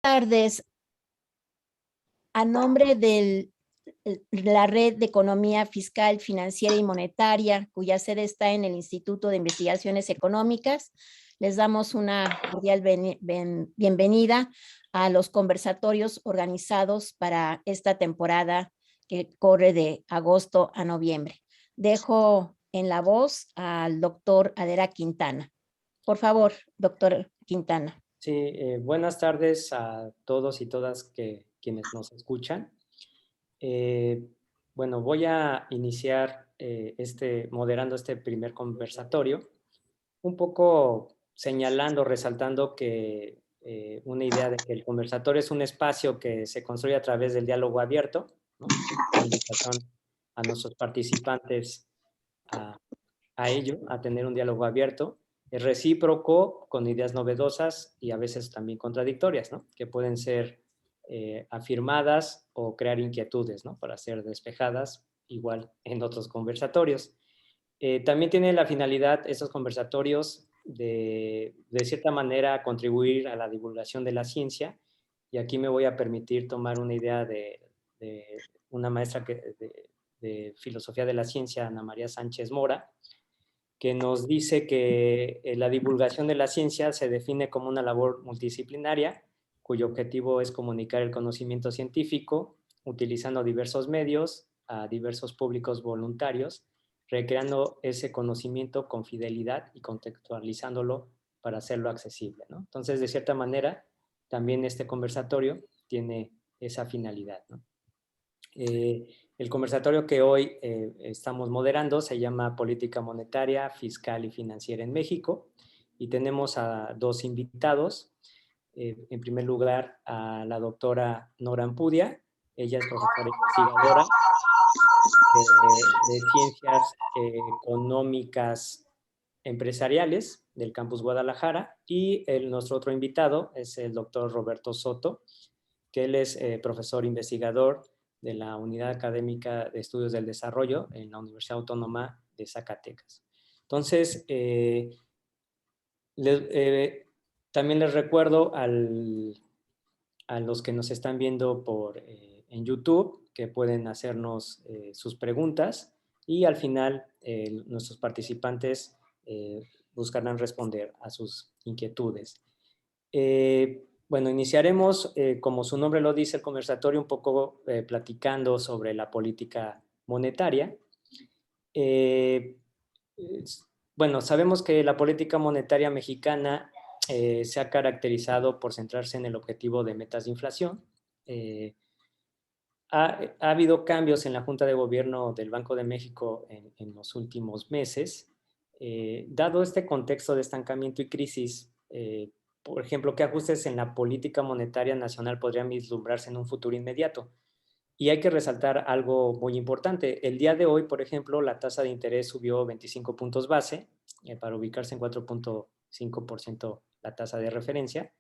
Tardes. A nombre de la Red de Economía Fiscal, Financiera y Monetaria, cuya sede está en el Instituto de Investigaciones Económicas, les damos una cordial bienvenida a los conversatorios organizados para esta temporada que corre de agosto a noviembre. Dejo en la voz al doctor Adera Quintana. Por favor, doctor Quintana. Sí, buenas tardes a todos y todas quienes nos escuchan. Bueno, voy a iniciar moderando este primer conversatorio, un poco señalando, resaltando que una idea de que el conversatorio es un espacio que se construye a través del diálogo abierto, ¿no? Una invitación a nuestros participantes a ello, a tener un diálogo abierto. Es recíproco, con ideas novedosas y a veces también contradictorias, ¿no? Que pueden ser afirmadas o crear inquietudes, ¿no? Para ser despejadas, igual en otros conversatorios. También tiene la finalidad, estos conversatorios, de cierta manera contribuir a la divulgación de la ciencia, y aquí me voy a permitir tomar una idea de una maestra de filosofía de la ciencia, Ana María Sánchez Mora, que nos dice que la divulgación de la ciencia se define como una labor multidisciplinaria, cuyo objetivo es comunicar el conocimiento científico utilizando diversos medios a diversos públicos voluntarios, recreando ese conocimiento con fidelidad y contextualizándolo para hacerlo accesible, ¿no? Entonces, de cierta manera, también este conversatorio tiene esa finalidad, ¿no? El conversatorio que hoy estamos moderando se llama Política Monetaria, Fiscal y Financiera en México, y tenemos a dos invitados. En primer lugar, a la doctora Nora Ampudia. Ella es profesora investigadora de Ciencias Económicas Empresariales del Campus Guadalajara, y nuestro otro invitado es el doctor Roberto Soto, que él es profesor investigador de la Unidad Académica de Estudios del Desarrollo en la Universidad Autónoma de Zacatecas. Entonces, también les recuerdo a los que nos están viendo en YouTube que pueden hacernos sus preguntas, y al final nuestros participantes buscarán responder a sus inquietudes. Bueno, iniciaremos, como su nombre lo dice, el conversatorio un poco platicando sobre la política monetaria. Bueno, sabemos que la política monetaria mexicana se ha caracterizado por centrarse en el objetivo de metas de inflación. Ha habido cambios en la Junta de Gobierno del Banco de México en los últimos meses. Dado este contexto de estancamiento y crisis, por ejemplo, ¿qué ajustes en la política monetaria nacional podrían vislumbrarse en un futuro inmediato? Y hay que resaltar algo muy importante. El día de hoy, por ejemplo, la tasa de interés subió 25 puntos base para ubicarse en 4.5% la tasa de referencia.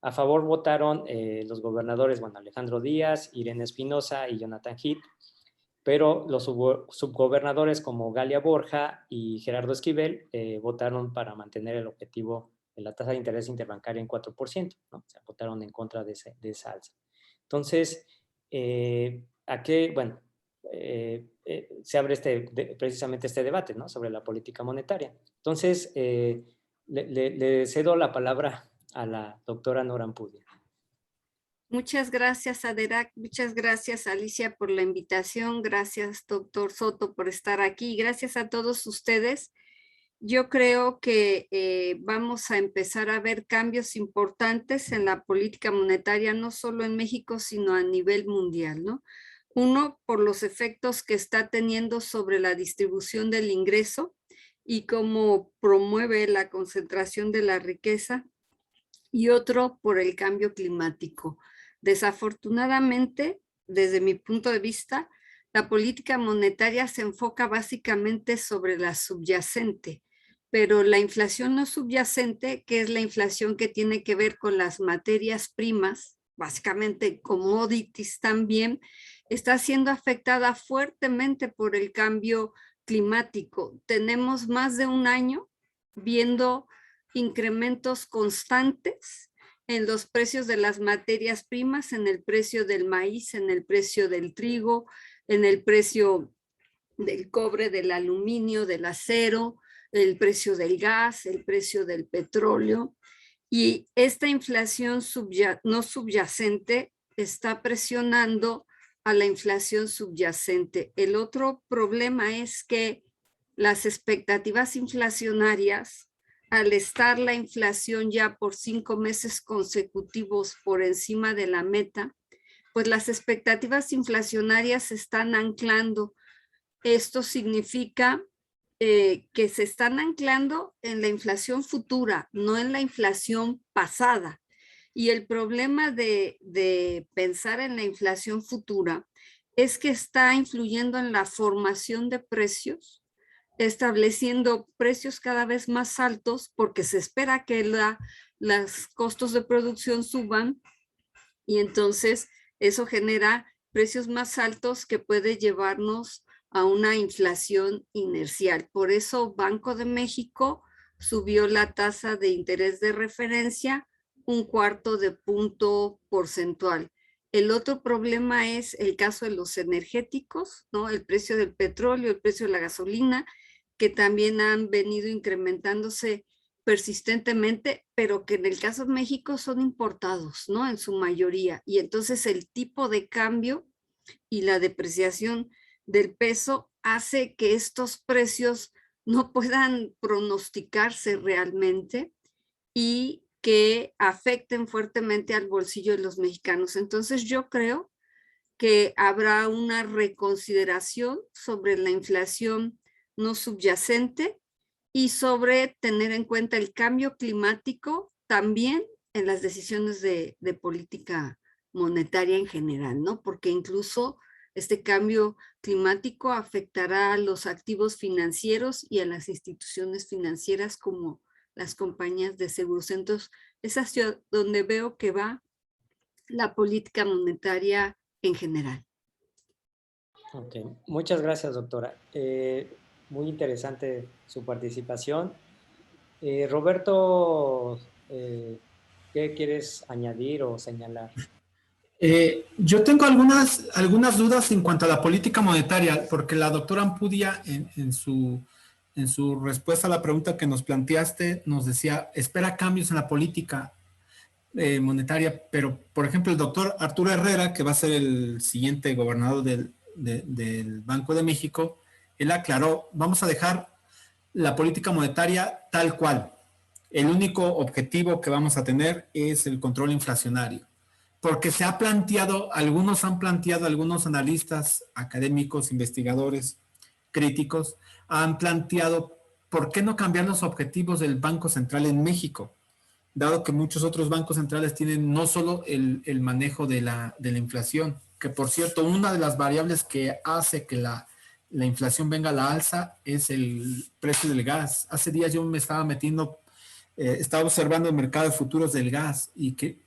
A favor votaron los gobernadores, bueno, Alejandro Díaz, Irene Espinosa y Jonathan Heath, pero los subgobernadores como Galia Borja y Gerardo Esquivel votaron para mantener el objetivo de la tasa de interés interbancaria en 4%, ¿no? O sea, votaron en contra de esa alza. Entonces, bueno, se abre precisamente este debate, ¿no? Sobre la política monetaria. Entonces, le cedo la palabra a la doctora Nora Ampudia. Muchas gracias, Adera. Muchas gracias, Alicia, por la invitación. Gracias, doctor Soto, por estar aquí. Gracias a todos ustedes. Yo creo que vamos a empezar a ver cambios importantes en la política monetaria, no solo en México, sino a nivel mundial, ¿no? Uno, por los efectos que está teniendo sobre la distribución del ingreso y cómo promueve la concentración de la riqueza, y otro, por el cambio climático. Desafortunadamente, desde mi punto de vista, la política monetaria se enfoca básicamente sobre la subyacente, pero la inflación no subyacente, que es la inflación que tiene que ver con las materias primas, básicamente commodities también, está siendo afectada fuertemente por el cambio climático. Tenemos más de un año viendo incrementos constantes en los precios de las materias primas, en el precio del maíz, en el precio del trigo, en el precio del cobre, del aluminio, del acero, el precio del gas, el precio del petróleo. Y esta inflación no subyacente está presionando a la inflación subyacente. El otro problema es que las expectativas inflacionarias, al estar la inflación ya por 5 meses consecutivos por encima de la meta, pues las expectativas inflacionarias se están anclando. Esto significa que se están anclando en la inflación futura, no en la inflación pasada. Y el problema de pensar en la inflación futura es que está influyendo en la formación de precios, estableciendo precios cada vez más altos porque se espera que los costos de producción suban y entonces eso genera precios más altos que puede llevarnos a una inflación inercial. Por eso Banco de México subió la tasa de interés de referencia 1/4 punto porcentual. El otro problema es el caso de los energéticos, ¿no? El precio del petróleo, el precio de la gasolina, que también han venido incrementándose persistentemente, pero que en el caso de México son importados, ¿no? En su mayoría. Y entonces el tipo de cambio y la depreciación del peso hace que estos precios no puedan pronosticarse realmente y que afecten fuertemente al bolsillo de los mexicanos. Entonces yo creo que habrá una reconsideración sobre la inflación no subyacente y sobre tener en cuenta el cambio climático también en las decisiones de política monetaria en general, ¿no? Porque incluso este cambio climático afectará a los activos financieros y a las instituciones financieras como las compañías de seguros. Entonces, es hacia donde veo que va la política monetaria en general. Ok, muchas gracias, doctora. Muy interesante su participación. Roberto, ¿qué quieres añadir o señalar? Yo tengo algunas dudas en cuanto a la política monetaria, porque la doctora Ampudia en su respuesta a la pregunta que nos planteaste nos decía, espera cambios en la política monetaria, pero por ejemplo el doctor Arturo Herrera, que va a ser el siguiente gobernador del Banco de México, él aclaró, vamos a dejar la política monetaria tal cual. El único objetivo que vamos a tener es el control inflacionario. Porque se ha planteado, algunos analistas académicos, investigadores, críticos, han planteado por qué no cambiar los objetivos del Banco Central en México, dado que muchos otros bancos centrales tienen no solo el manejo de la inflación, que por cierto, una de las variables que hace que la inflación venga a la alza es el precio del gas. Hace días yo me estaba estaba observando el mercado de futuros del gas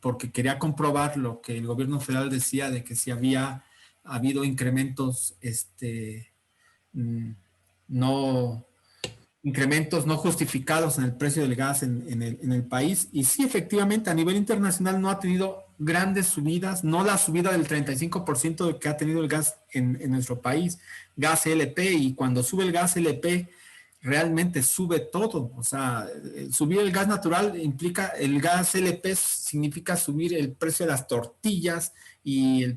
porque quería comprobar lo que el gobierno federal decía de que si había habido incrementos no justificados en el precio del gas en el país. Y sí, efectivamente, a nivel internacional no ha tenido grandes subidas, no la subida del 35% que ha tenido el gas en nuestro país, gas LP, y cuando sube el gas LP, realmente sube todo. O sea, subir el gas natural implica, el gas LP significa subir el precio de las tortillas y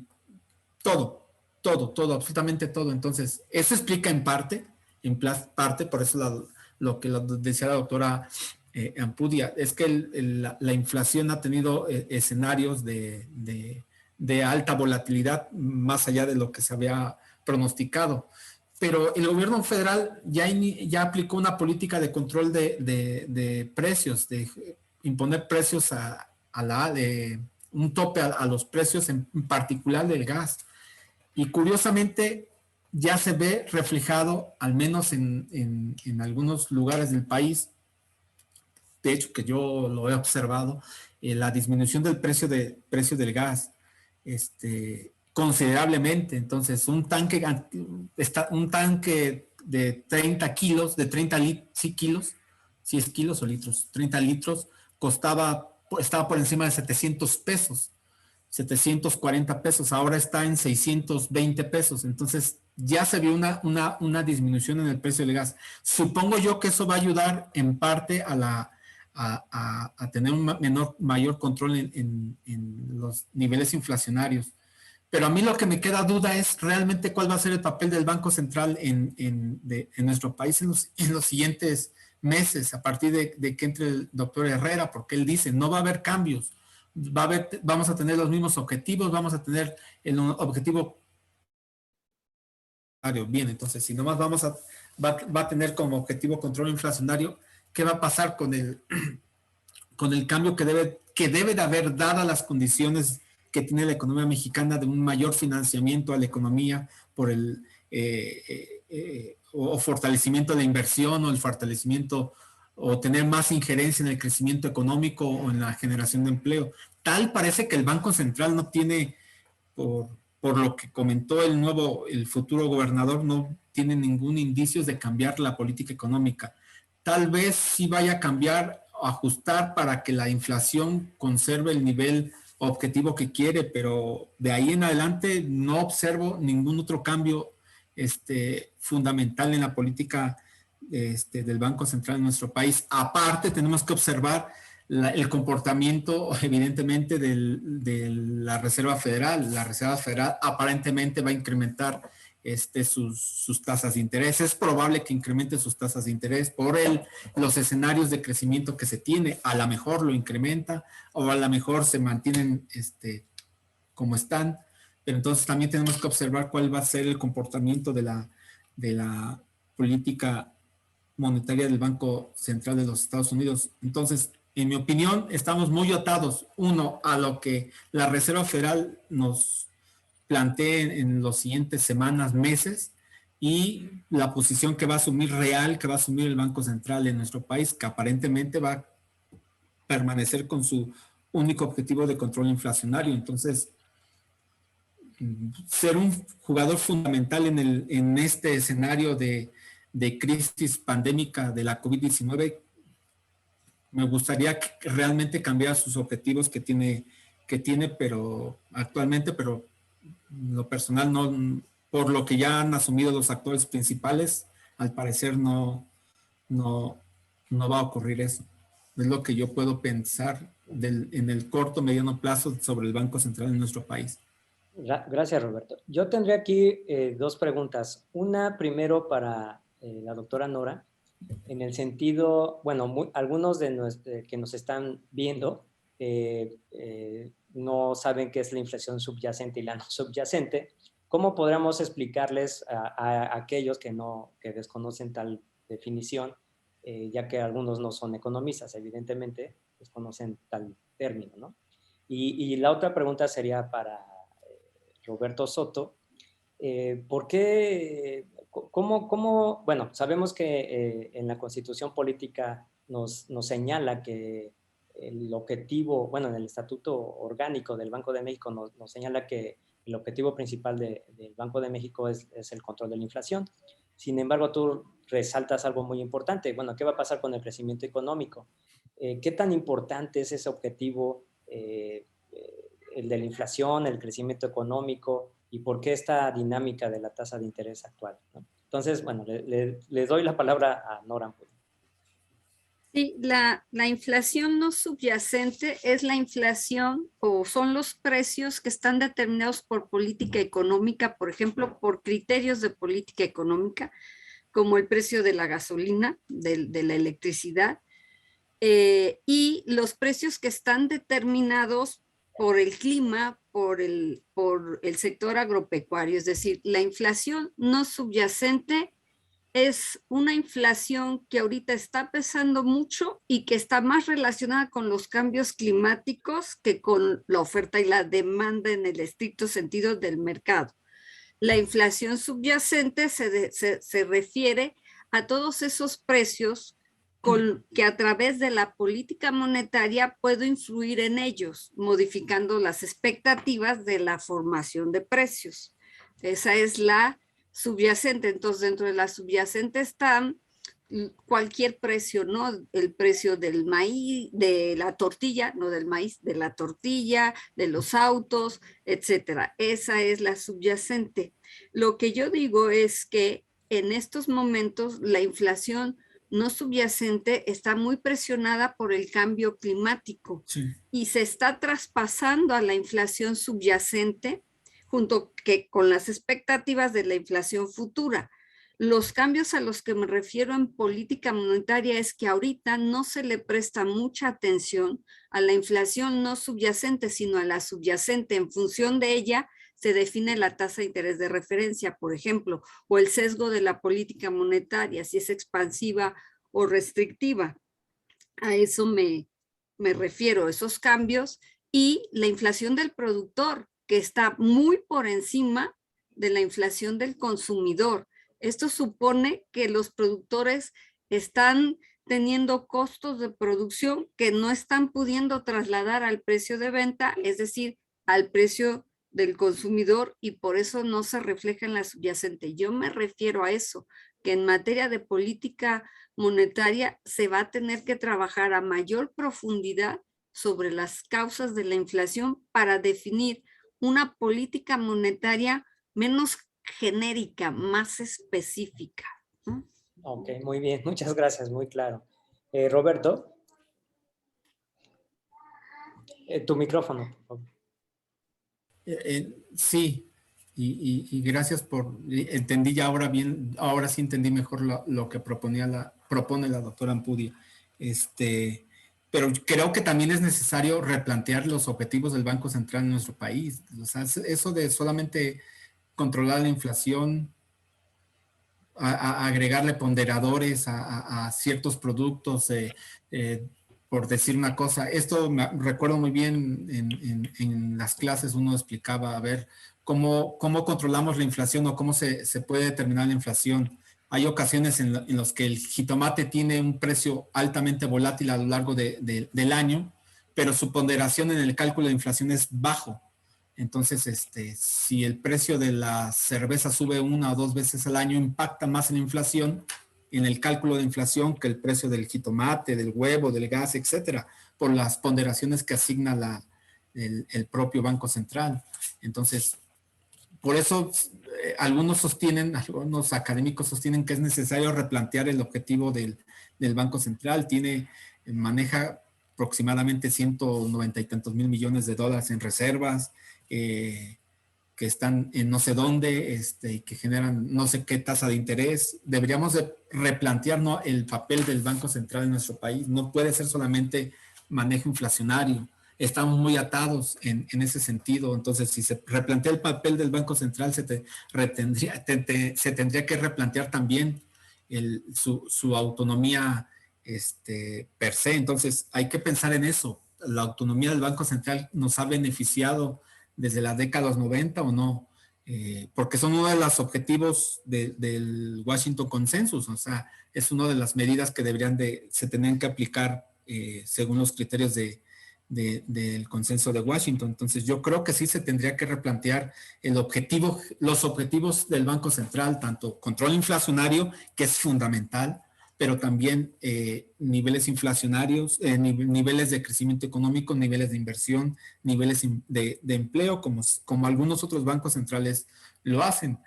todo, absolutamente todo. Entonces, eso explica en parte, por eso lo que decía la doctora Ampudia, es que la inflación ha tenido escenarios de alta volatilidad más allá de lo que se había pronosticado. Pero el gobierno federal ya aplicó una política de control de precios, de imponer precios un tope a los precios en particular del gas. Y curiosamente ya se ve reflejado, al menos en algunos lugares del país, de hecho que yo lo he observado, la disminución del precio del gas considerablemente. Entonces un tanque de 30 kilos, sí, kilos o litros, 30 litros, costaba estaba por encima de 700 pesos, 740 pesos, ahora está en 620 pesos. Entonces ya se vio una disminución en el precio del gas. Supongo yo que eso va a ayudar en parte a tener un mayor control en los niveles inflacionarios. Pero a mí lo que me queda duda es realmente cuál va a ser el papel del Banco Central en nuestro país en los siguientes meses, a partir de que entre el doctor Herrera, porque él dice, no va a haber cambios, vamos a tener los mismos objetivos, vamos a tener el objetivo. Bien, entonces, si nomás va a tener como objetivo control inflacionario, ¿qué va a pasar con el cambio que debe de haber, dadas las condiciones que tiene la economía mexicana, de un mayor financiamiento a la economía por o fortalecimiento de la inversión, o el fortalecimiento o tener más injerencia en el crecimiento económico o en la generación de empleo? Tal parece que el Banco Central no tiene, por lo que comentó el futuro gobernador, no tiene ningún indicio de cambiar la política económica. Tal vez sí vaya a cambiar, ajustar para que la inflación conserve el nivel objetivo que quiere, pero de ahí en adelante no observo ningún otro cambio fundamental en la política del Banco Central en nuestro país. Aparte, tenemos que observar el comportamiento, evidentemente, de la Reserva Federal. La Reserva Federal aparentemente va a incrementar sus tasas de interés. Es probable que incremente sus tasas de interés por los escenarios de crecimiento que se tiene. A lo mejor lo incrementa, o a lo mejor se mantienen como están. Pero entonces también tenemos que observar cuál va a ser el comportamiento de la política monetaria del Banco Central de los Estados Unidos. Entonces, en mi opinión, estamos muy atados, uno, a lo que la Reserva Federal nos plantee en los siguientes semanas, meses, y la posición que va a asumir que va a asumir el Banco Central en nuestro país, que aparentemente va a permanecer con su único objetivo de control inflacionario. Entonces, ser un jugador fundamental en este escenario de crisis pandémica de la COVID-19, me gustaría que realmente cambiara sus objetivos que tiene, pero actualmente, pero lo personal no, por lo que ya han asumido los actores principales, al parecer no va a ocurrir eso. Es lo que yo puedo pensar en el corto, mediano plazo sobre el Banco Central en nuestro país. Gracias, Roberto. Yo tendría aquí dos preguntas. Una primero para la doctora Nora, en el sentido, bueno, algunos de que nos están viendo no saben qué es la inflación subyacente y la no subyacente. ¿Cómo podríamos explicarles a aquellos que desconocen tal definición, ya que algunos no son economistas, evidentemente, desconocen tal término, ¿no? Y la otra pregunta sería para Roberto Soto. ¿Por qué, bueno, sabemos que en la Constitución Política nos señala que el objetivo, bueno, en el Estatuto Orgánico del Banco de México nos señala que el objetivo principal del Banco de México es el control de la inflación. Sin embargo, tú resaltas algo muy importante. Bueno, ¿qué va a pasar con el crecimiento económico? ¿Qué tan importante es ese objetivo, el de la inflación, el crecimiento económico, y por qué esta dinámica de la tasa de interés actual, ¿no? Entonces, bueno, le doy la palabra a Nora. Sí, la inflación no subyacente es la inflación o son los precios que están determinados por política económica, por ejemplo, por criterios de política económica, como el precio de la gasolina, de la electricidad, y los precios que están determinados por el clima, por el sector agropecuario. Es decir, la inflación no subyacente es una inflación que ahorita está pesando mucho y que está más relacionada con los cambios climáticos que con la oferta y la demanda en el estricto sentido del mercado. La inflación subyacente se refiere a todos esos precios que a través de la política monetaria puedo influir en ellos, modificando las expectativas de la formación de precios. Esa es la subyacente. Entonces, dentro de la subyacente están cualquier precio, ¿no? El precio del maíz, de la tortilla, no del maíz, de la tortilla, de los autos, etcétera. Esa es la subyacente. Lo que yo digo es que en estos momentos la inflación no subyacente está muy presionada por el cambio climático y se está traspasando a la inflación subyacente junto con las expectativas de la inflación futura. Los cambios a los que me refiero en política monetaria es que ahorita no se le presta mucha atención a la inflación no subyacente, sino a la subyacente. En función de ella se define la tasa de interés de referencia, por ejemplo, o el sesgo de la política monetaria, si es expansiva o restrictiva. A eso me refiero, esos cambios, y la inflación del productor, que está muy por encima de la inflación del consumidor. Esto supone que los productores están teniendo costos de producción que no están pudiendo trasladar al precio de venta, es decir, al precio del consumidor, y por eso no se refleja en la subyacente. Yo me refiero a eso, que en materia de política monetaria se va a tener que trabajar a mayor profundidad sobre las causas de la inflación para definir una política monetaria menos genérica, más específica. Ok, muy bien, muchas gracias, muy claro. Roberto, tu micrófono, por favor. Sí, y gracias por, entendí ya ahora bien, ahora sí entendí mejor lo que propone la doctora Ampudia. Pero creo que también es necesario replantear los objetivos del Banco Central en nuestro país. O sea, eso de solamente controlar la inflación, a agregarle ponderadores a ciertos productos, por decir una cosa. Esto me recuerdo muy bien en las clases uno explicaba, a ver, cómo controlamos la inflación o cómo se puede determinar la inflación. Hay ocasiones en las que el jitomate tiene un precio altamente volátil a lo largo del año, pero su ponderación en el cálculo de inflación es bajo. Entonces, si el precio de la cerveza sube 1 o 2 veces al año, impacta más en la inflación, en el cálculo de inflación, que el precio del jitomate, del huevo, del gas, etcétera, por las ponderaciones que asigna el propio Banco Central. Entonces, por eso algunos académicos sostienen que es necesario replantear el objetivo del Banco Central. Maneja aproximadamente 190 y tantos mil millones de dólares en reservas, que están en no sé dónde, que generan no sé qué tasa de interés. Deberíamos de replantear, ¿no?, el papel del Banco Central en nuestro país. No puede ser solamente manejo inflacionario. Estamos muy atados en ese sentido. Entonces, si se replantea el papel del Banco Central, se tendría que replantear también su autonomía per se. Entonces, hay que pensar en eso. ¿La autonomía del Banco Central nos ha beneficiado desde la década de los 90 o no? Porque son uno de los objetivos del Washington Consensus. O sea, es una de las medidas que se tendrían que aplicar según los criterios del consenso de Washington. Entonces, yo creo que sí se tendría que replantear los objetivos del Banco Central, tanto control inflacionario, que es fundamental, pero también niveles inflacionarios, niveles de crecimiento económico, niveles de inversión, niveles de empleo, como algunos otros bancos centrales lo hacen.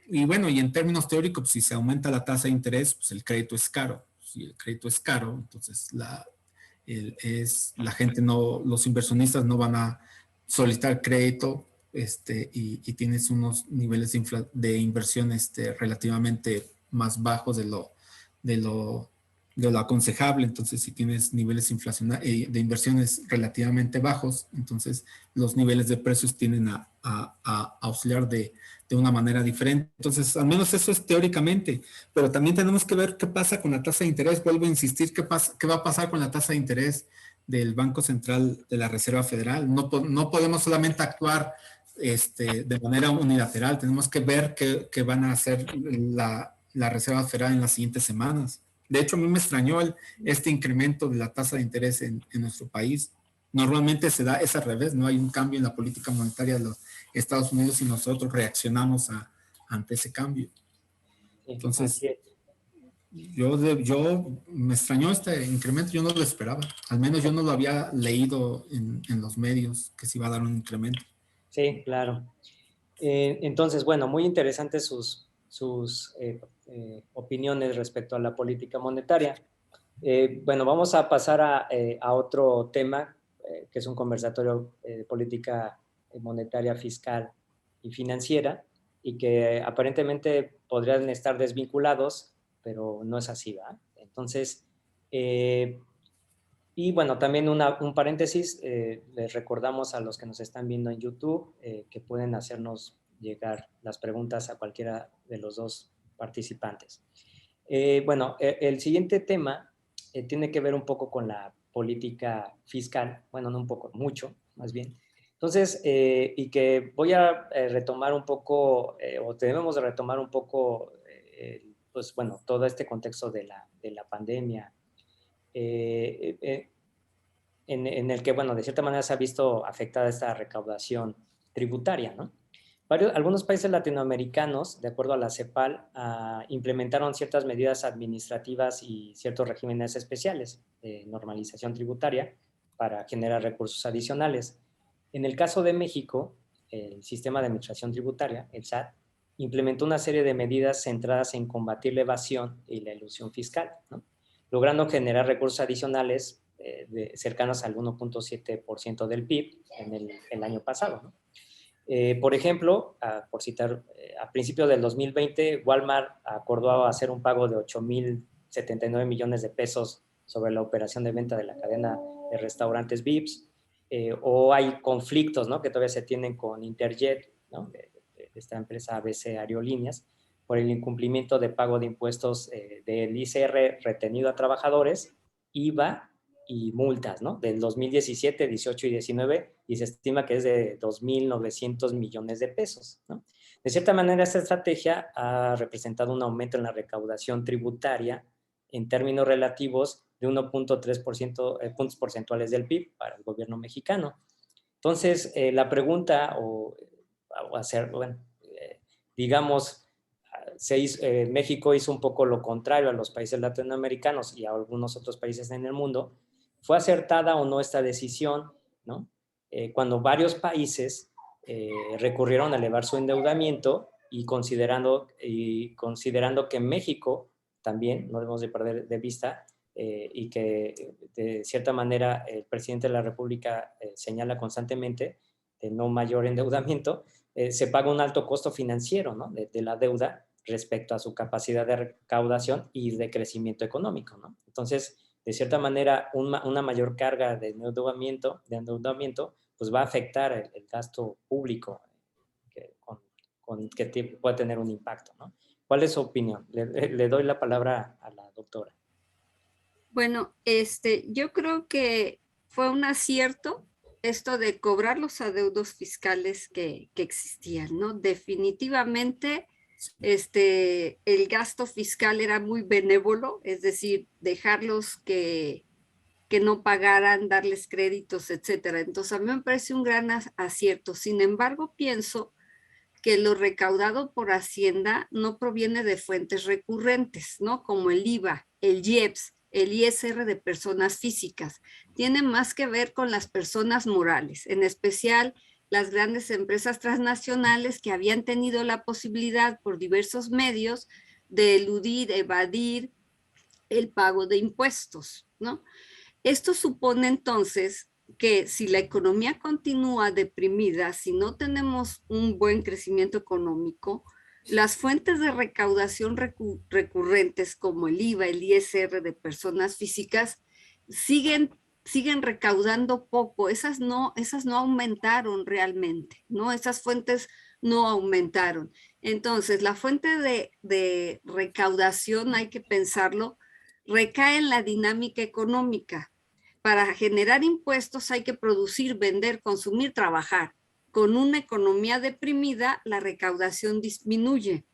Y bueno, y en términos teóricos, si se aumenta la tasa de interés, pues el crédito es caro. Si el crédito es caro, entonces los inversionistas no van a solicitar crédito, y tienes unos niveles de inversión relativamente más bajos de lo aconsejable. Entonces, si tienes niveles de inversiones relativamente bajos, entonces los niveles de precios tienden a oscilar de una manera diferente. Entonces, al menos eso es teóricamente, pero también tenemos que ver qué pasa con la tasa de interés. Vuelvo a insistir, qué va a pasar con la tasa de interés del Banco Central de la Reserva Federal. No podemos solamente actuar de manera unilateral. Tenemos que ver qué van a hacer la Reserva Federal en las siguientes semanas. De hecho, a mí me extrañó este incremento de la tasa de interés en nuestro país. Normalmente es al revés, no hay un cambio en la política monetaria de los Estados Unidos y nosotros reaccionamos ante ese cambio. Entonces, Yo me extrañó este incremento, yo no lo esperaba. Al menos yo no lo había leído en los medios que se iba a dar un incremento. Sí, claro. Entonces, bueno, muy interesantes sus opiniones respecto a la política monetaria. Bueno, vamos a pasar a otro tema, que es un conversatorio de política monetaria, fiscal y financiera, y que aparentemente podrían estar desvinculados, pero no es así, ¿verdad? Entonces, y bueno, también un paréntesis, les recordamos a los que nos están viendo en YouTube que pueden hacernos llegar las preguntas a cualquiera de los dos participantes. Bueno, el siguiente tema tiene que ver un poco con la política fiscal, bueno, no un poco, mucho, más bien. Entonces, y que voy a retomar un poco, o debemos de retomar un poco, pues bueno, todo este contexto de la pandemia, en el que, bueno, de cierta manera se ha visto afectada esta recaudación tributaria, ¿no? Algunos países latinoamericanos, de acuerdo a la CEPAL, implementaron ciertas medidas administrativas y ciertos regímenes especiales de normalización tributaria para generar recursos adicionales. En el caso de México, el Sistema de Administración Tributaria, el SAT, implementó una serie de medidas centradas en combatir la evasión y la elusión fiscal, ¿no? Logrando generar recursos adicionales cercanos al 1.7% del PIB en el año pasado, ¿no? Por ejemplo, por citar, a principios del 2020, Walmart acordó hacer un pago de 8.079 millones de pesos sobre la operación de venta de la cadena de restaurantes Vips, o hay conflictos, ¿no?, que todavía se tienen con Interjet, ¿no?, de esta empresa ABC Aerolíneas, por el incumplimiento de pago de impuestos del ICR retenido a trabajadores, IVA y multas, ¿no?, del 2017, 18 y 19, y se estima que es de 2.900 millones de pesos, ¿no? De cierta manera, esta estrategia ha representado un aumento en la recaudación tributaria en términos relativos de 1.3% puntos porcentuales del PIB para el gobierno mexicano. Entonces, la pregunta, bueno, digamos, México hizo un poco lo contrario a los países latinoamericanos y a algunos otros países en el mundo. ¿Fue acertada o no esta decisión, ¿no? Cuando varios países recurrieron a elevar su endeudamiento y considerando que México también, no debemos de perder de vista, y que de cierta manera el presidente de la República señala constantemente de no mayor endeudamiento, se paga un alto costo financiero, ¿no?, de la deuda respecto a su capacidad de recaudación y de crecimiento económico, ¿no? Entonces, de cierta manera, una mayor carga de endeudamiento, pues va a afectar el gasto público que puede tener un impacto, ¿no? ¿Cuál es su opinión? Le doy la palabra a la doctora. Bueno, yo creo que fue un acierto esto de cobrar los adeudos fiscales que existían, ¿no? Definitivamente, el gasto fiscal era muy benévolo, es decir, dejarlos que no pagaran, darles créditos, etcétera. Entonces, a mí me parece un gran acierto. Sin embargo, pienso que lo recaudado por Hacienda no proviene de fuentes recurrentes, ¿no?, como el IVA, el IEPS, el ISR de personas físicas. Tiene más que ver con las personas morales, en especial las grandes empresas transnacionales que habían tenido la posibilidad por diversos medios de eludir, evadir el pago de impuestos, ¿no? Esto supone entonces que si la economía continúa deprimida, si no tenemos un buen crecimiento económico, las fuentes de recaudación recurrentes como el IVA, el ISR de personas físicas, siguen recaudando poco. Esas no aumentaron realmente, ¿no? Esas fuentes no aumentaron. Entonces, la fuente de recaudación, hay que pensarlo, recae en la dinámica económica. Para generar impuestos hay que producir, vender, consumir, trabajar. Con una economía deprimida, la recaudación disminuye.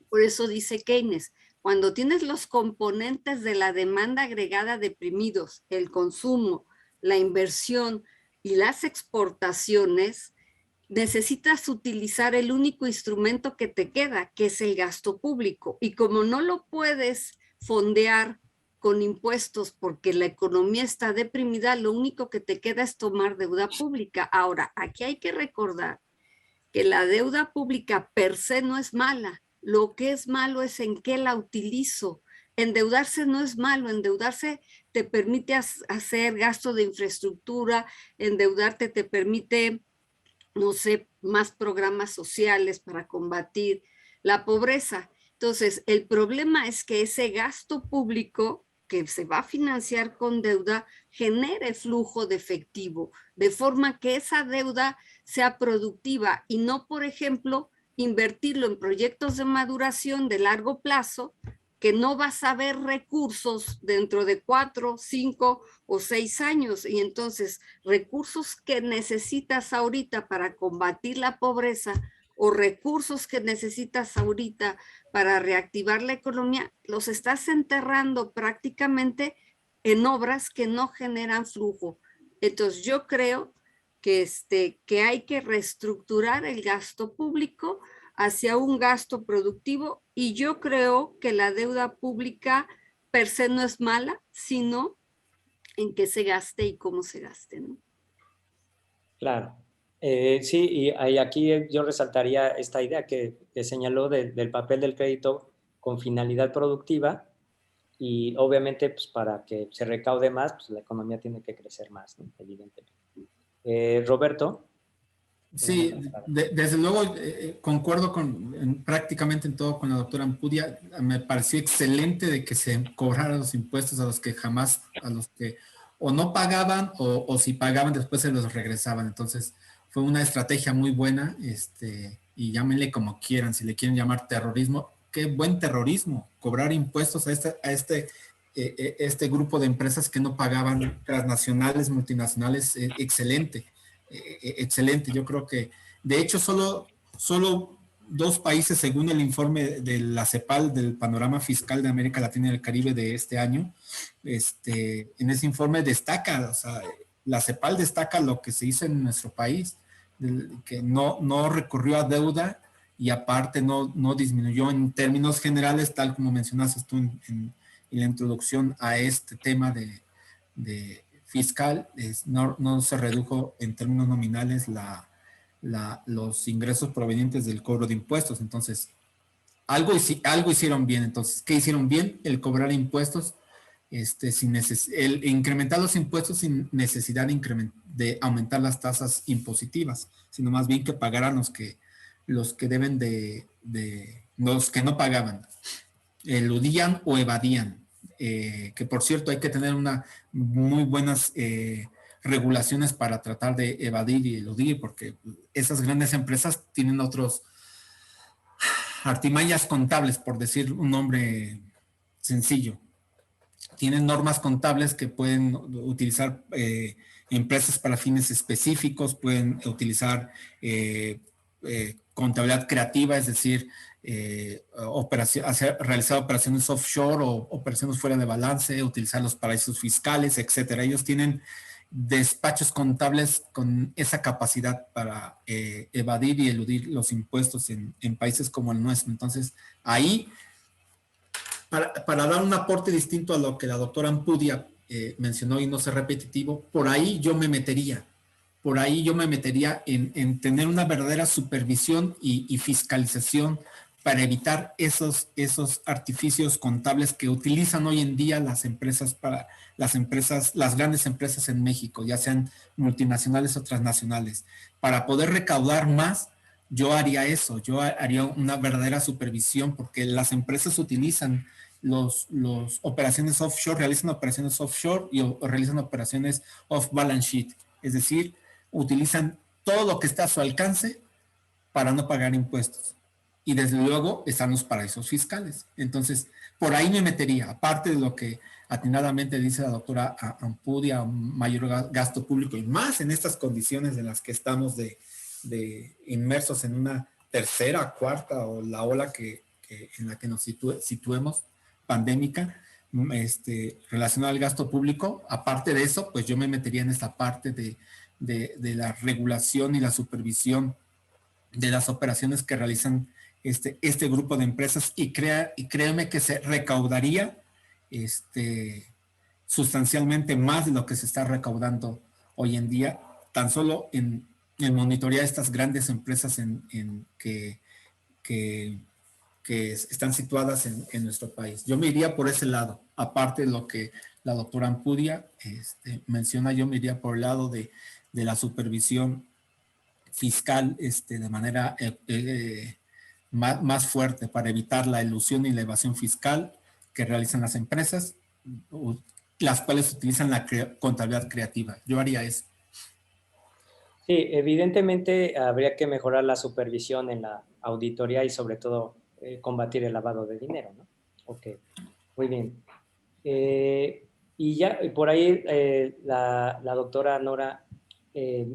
Por eso dice Keynes, cuando tienes los componentes de la demanda agregada deprimidos, el consumo, la inversión y las exportaciones, necesitas utilizar el único instrumento que te queda, que es el gasto público. Y como no lo puedes fondear con impuestos porque la economía está deprimida, lo único que te queda es tomar deuda pública. Ahora, aquí hay que recordar que la deuda pública per se no es mala. Lo que es malo es en qué la utilizo. Endeudarse no es malo, endeudarse te permite hacer gasto de infraestructura, endeudarte te permite, no sé, más programas sociales para combatir la pobreza. Entonces, el problema es que ese gasto público que se va a financiar con deuda genere flujo de efectivo, de forma que esa deuda sea productiva y no, por ejemplo, invertirlo en proyectos de maduración de largo plazo que no vas a ver recursos dentro de 4, 5 o 6 años. Y entonces recursos que necesitas ahorita para combatir la pobreza o recursos que necesitas ahorita para reactivar la economía, los estás enterrando prácticamente en obras que no generan flujo. Entonces yo creo que hay que reestructurar el gasto público hacia un gasto productivo, y yo creo que la deuda pública per se no es mala, sino en qué se gaste y cómo se gaste, ¿no? Claro. Sí, y aquí yo resaltaría esta idea que señaló del papel del crédito con finalidad productiva, y obviamente pues, para que se recaude más, pues la economía tiene que crecer más, ¿no? Evidentemente. Roberto. Sí, desde luego concuerdo prácticamente en todo con la doctora Ampudia. Me pareció excelente de que se cobraran los impuestos a los que jamás, a los que o no pagaban o si pagaban después se los regresaban. Entonces fue una estrategia muy buena, y llámenle como quieran, si le quieren llamar terrorismo, qué buen terrorismo, cobrar impuestos a este grupo de empresas que no pagaban, transnacionales, multinacionales, excelente. Excelente. Yo creo que, de hecho, solo 2 países, según el informe de la CEPAL, del Panorama Fiscal de América Latina y el Caribe de este año, en ese informe destaca, o sea, la CEPAL destaca lo que se hizo en nuestro país, que no recurrió a deuda y aparte no disminuyó en términos generales, tal como mencionaste tú en la introducción a este tema de fiscal, no se redujo en términos nominales los ingresos provenientes del cobro de impuestos. Entonces, algo hicieron bien. Entonces, ¿qué hicieron bien? El cobrar impuestos, el incrementar los impuestos sin necesidad de aumentar las tasas impositivas, sino más bien que pagaran los que deben los que no pagaban, eludían o evadían. Que por cierto hay que tener muy buenas regulaciones para tratar de evadir y eludir, porque esas grandes empresas tienen otros artimañas contables, por decir un nombre sencillo. Tienen normas contables que pueden utilizar empresas para fines específicos, pueden utilizar contabilidad creativa, es decir, realizar operaciones offshore o operaciones fuera de balance, utilizar los paraísos fiscales, etcétera. Ellos tienen despachos contables con esa capacidad para evadir y eludir los impuestos en países como el nuestro. Entonces, ahí, para dar un aporte distinto a lo que la doctora Ampudia mencionó y no ser repetitivo, por ahí yo me metería. Por ahí yo me metería en tener una verdadera supervisión y fiscalización para evitar esos artificios contables que utilizan hoy en día las grandes empresas en México, ya sean multinacionales o transnacionales. Para poder recaudar más, yo haría eso, yo haría una verdadera supervisión, porque las empresas utilizan los operaciones offshore, realizan operaciones offshore o realizan operaciones off balance sheet, es decir, utilizan todo lo que está a su alcance para no pagar impuestos. Y desde luego están los paraísos fiscales. Entonces, por ahí me metería, aparte de lo que atinadamente dice la doctora Ampudia, mayor gasto público y más en estas condiciones en las que estamos de inmersos en una tercera, cuarta o la ola en la que nos situemos, pandémica, relacionada al gasto público. Aparte de eso, pues yo me metería en esta parte de la regulación y la supervisión de las operaciones que realizan este grupo de empresas, y créeme que se recaudaría sustancialmente más de lo que se está recaudando hoy en día, tan solo en monitorear estas grandes empresas que están situadas en nuestro país. Yo me iría por ese lado, aparte de lo que la doctora Ampudia menciona, yo me iría por el lado de la supervisión fiscal de manera más fuerte para evitar la elusión y la evasión fiscal que realizan las empresas, las cuales utilizan la contabilidad creativa. Yo haría eso. Sí, evidentemente habría que mejorar la supervisión en la auditoría y sobre todo combatir el lavado de dinero, ¿no? Ok, muy bien. Y ya por ahí la doctora Nora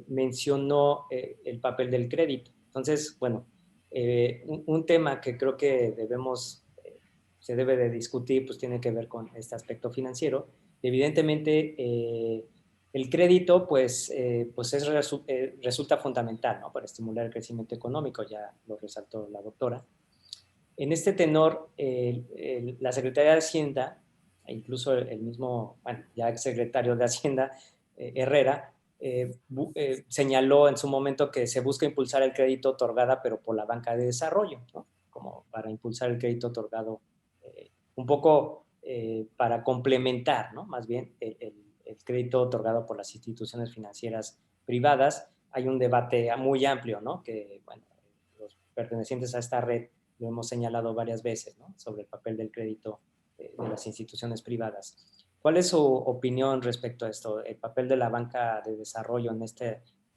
mencionó el papel del crédito. Entonces, bueno, un tema que creo que se debe de discutir, pues tiene que ver con este aspecto financiero. Evidentemente, el crédito, pues resulta fundamental, ¿no? Para estimular el crecimiento económico, ya lo resaltó la doctora. En este tenor, la Secretaría de Hacienda, e incluso el mismo, bueno, ya exsecretario de Hacienda, Herrera, señaló en su momento que se busca impulsar el crédito otorgado, pero por la banca de desarrollo, ¿no? Como para impulsar el crédito otorgado, un poco para complementar, ¿no? Más bien el crédito otorgado por las instituciones financieras privadas. Hay un debate muy amplio, ¿no? Que, bueno, los pertenecientes a esta red lo hemos señalado varias veces, ¿no? Sobre el papel del crédito de las instituciones privadas. ¿Cuál es su opinión respecto a esto? El papel de la banca de desarrollo en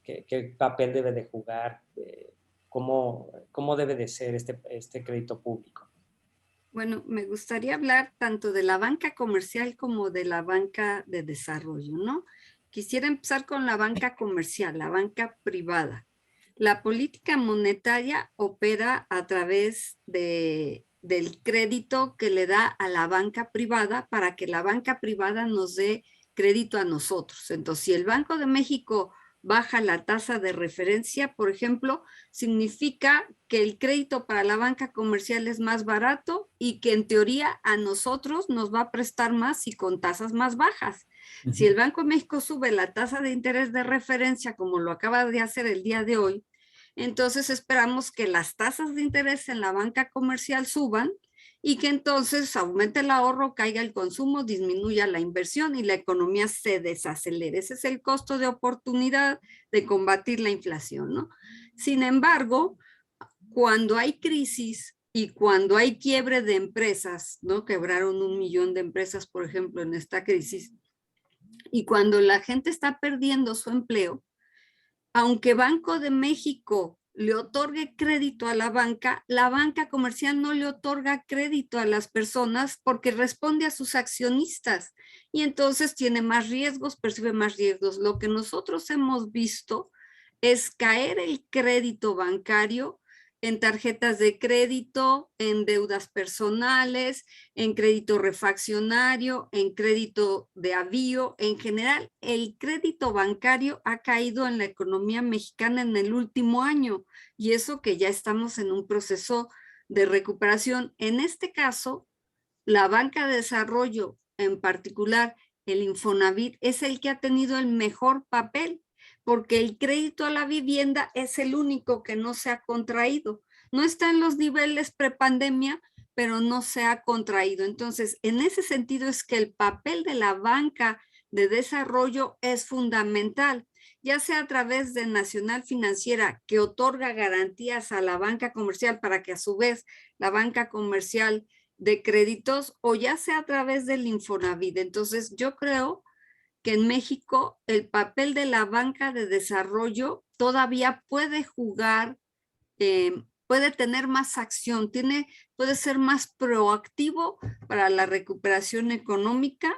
¿qué papel debe de jugar? ¿Cómo debe de ser este crédito público? Bueno, me gustaría hablar tanto de la banca comercial como de la banca de desarrollo, ¿no? Quisiera empezar con la banca comercial, la banca privada. La política monetaria opera a través del crédito que le da a la banca privada para que la banca privada nos dé crédito a nosotros. Entonces, si el Banco de México baja la tasa de referencia, por ejemplo, significa que el crédito para la banca comercial es más barato y que en teoría a nosotros nos va a prestar más y con tasas más bajas. Si el Banco de México sube la tasa de interés de referencia, como lo acaba de hacer el día de hoy, entonces esperamos que las tasas de interés en la banca comercial suban y que entonces aumente el ahorro, caiga el consumo, disminuya la inversión y la economía se desacelere. Ese es el costo de oportunidad de combatir la inflación, ¿no? Sin embargo, cuando hay crisis y cuando hay quiebre de empresas, ¿no? Quebraron 1 millón de empresas, por ejemplo, en esta crisis, y cuando la gente está perdiendo su empleo, aunque Banco de México le otorgue crédito a la banca comercial no le otorga crédito a las personas porque responde a sus accionistas y entonces tiene más riesgos, percibe más riesgos. Lo que nosotros hemos visto es caer el crédito bancario en tarjetas de crédito, en deudas personales, en crédito refaccionario, en crédito de avío. En general, el crédito bancario ha caído en la economía mexicana en el último año y eso que ya estamos en un proceso de recuperación. En este caso, la banca de desarrollo, en particular el Infonavit, es el que ha tenido el mejor papel porque el crédito a la vivienda es el único que no se ha contraído. No está en los niveles prepandemia, pero no se ha contraído. Entonces, en ese sentido es que el papel de la banca de desarrollo es fundamental, ya sea a través de Nacional Financiera, que otorga garantías a la banca comercial para que a su vez la banca comercial de créditos, o ya sea a través del Infonavit. Entonces, yo creo que en México el papel de la banca de desarrollo todavía puede jugar, puede tener más acción, puede ser más proactivo para la recuperación económica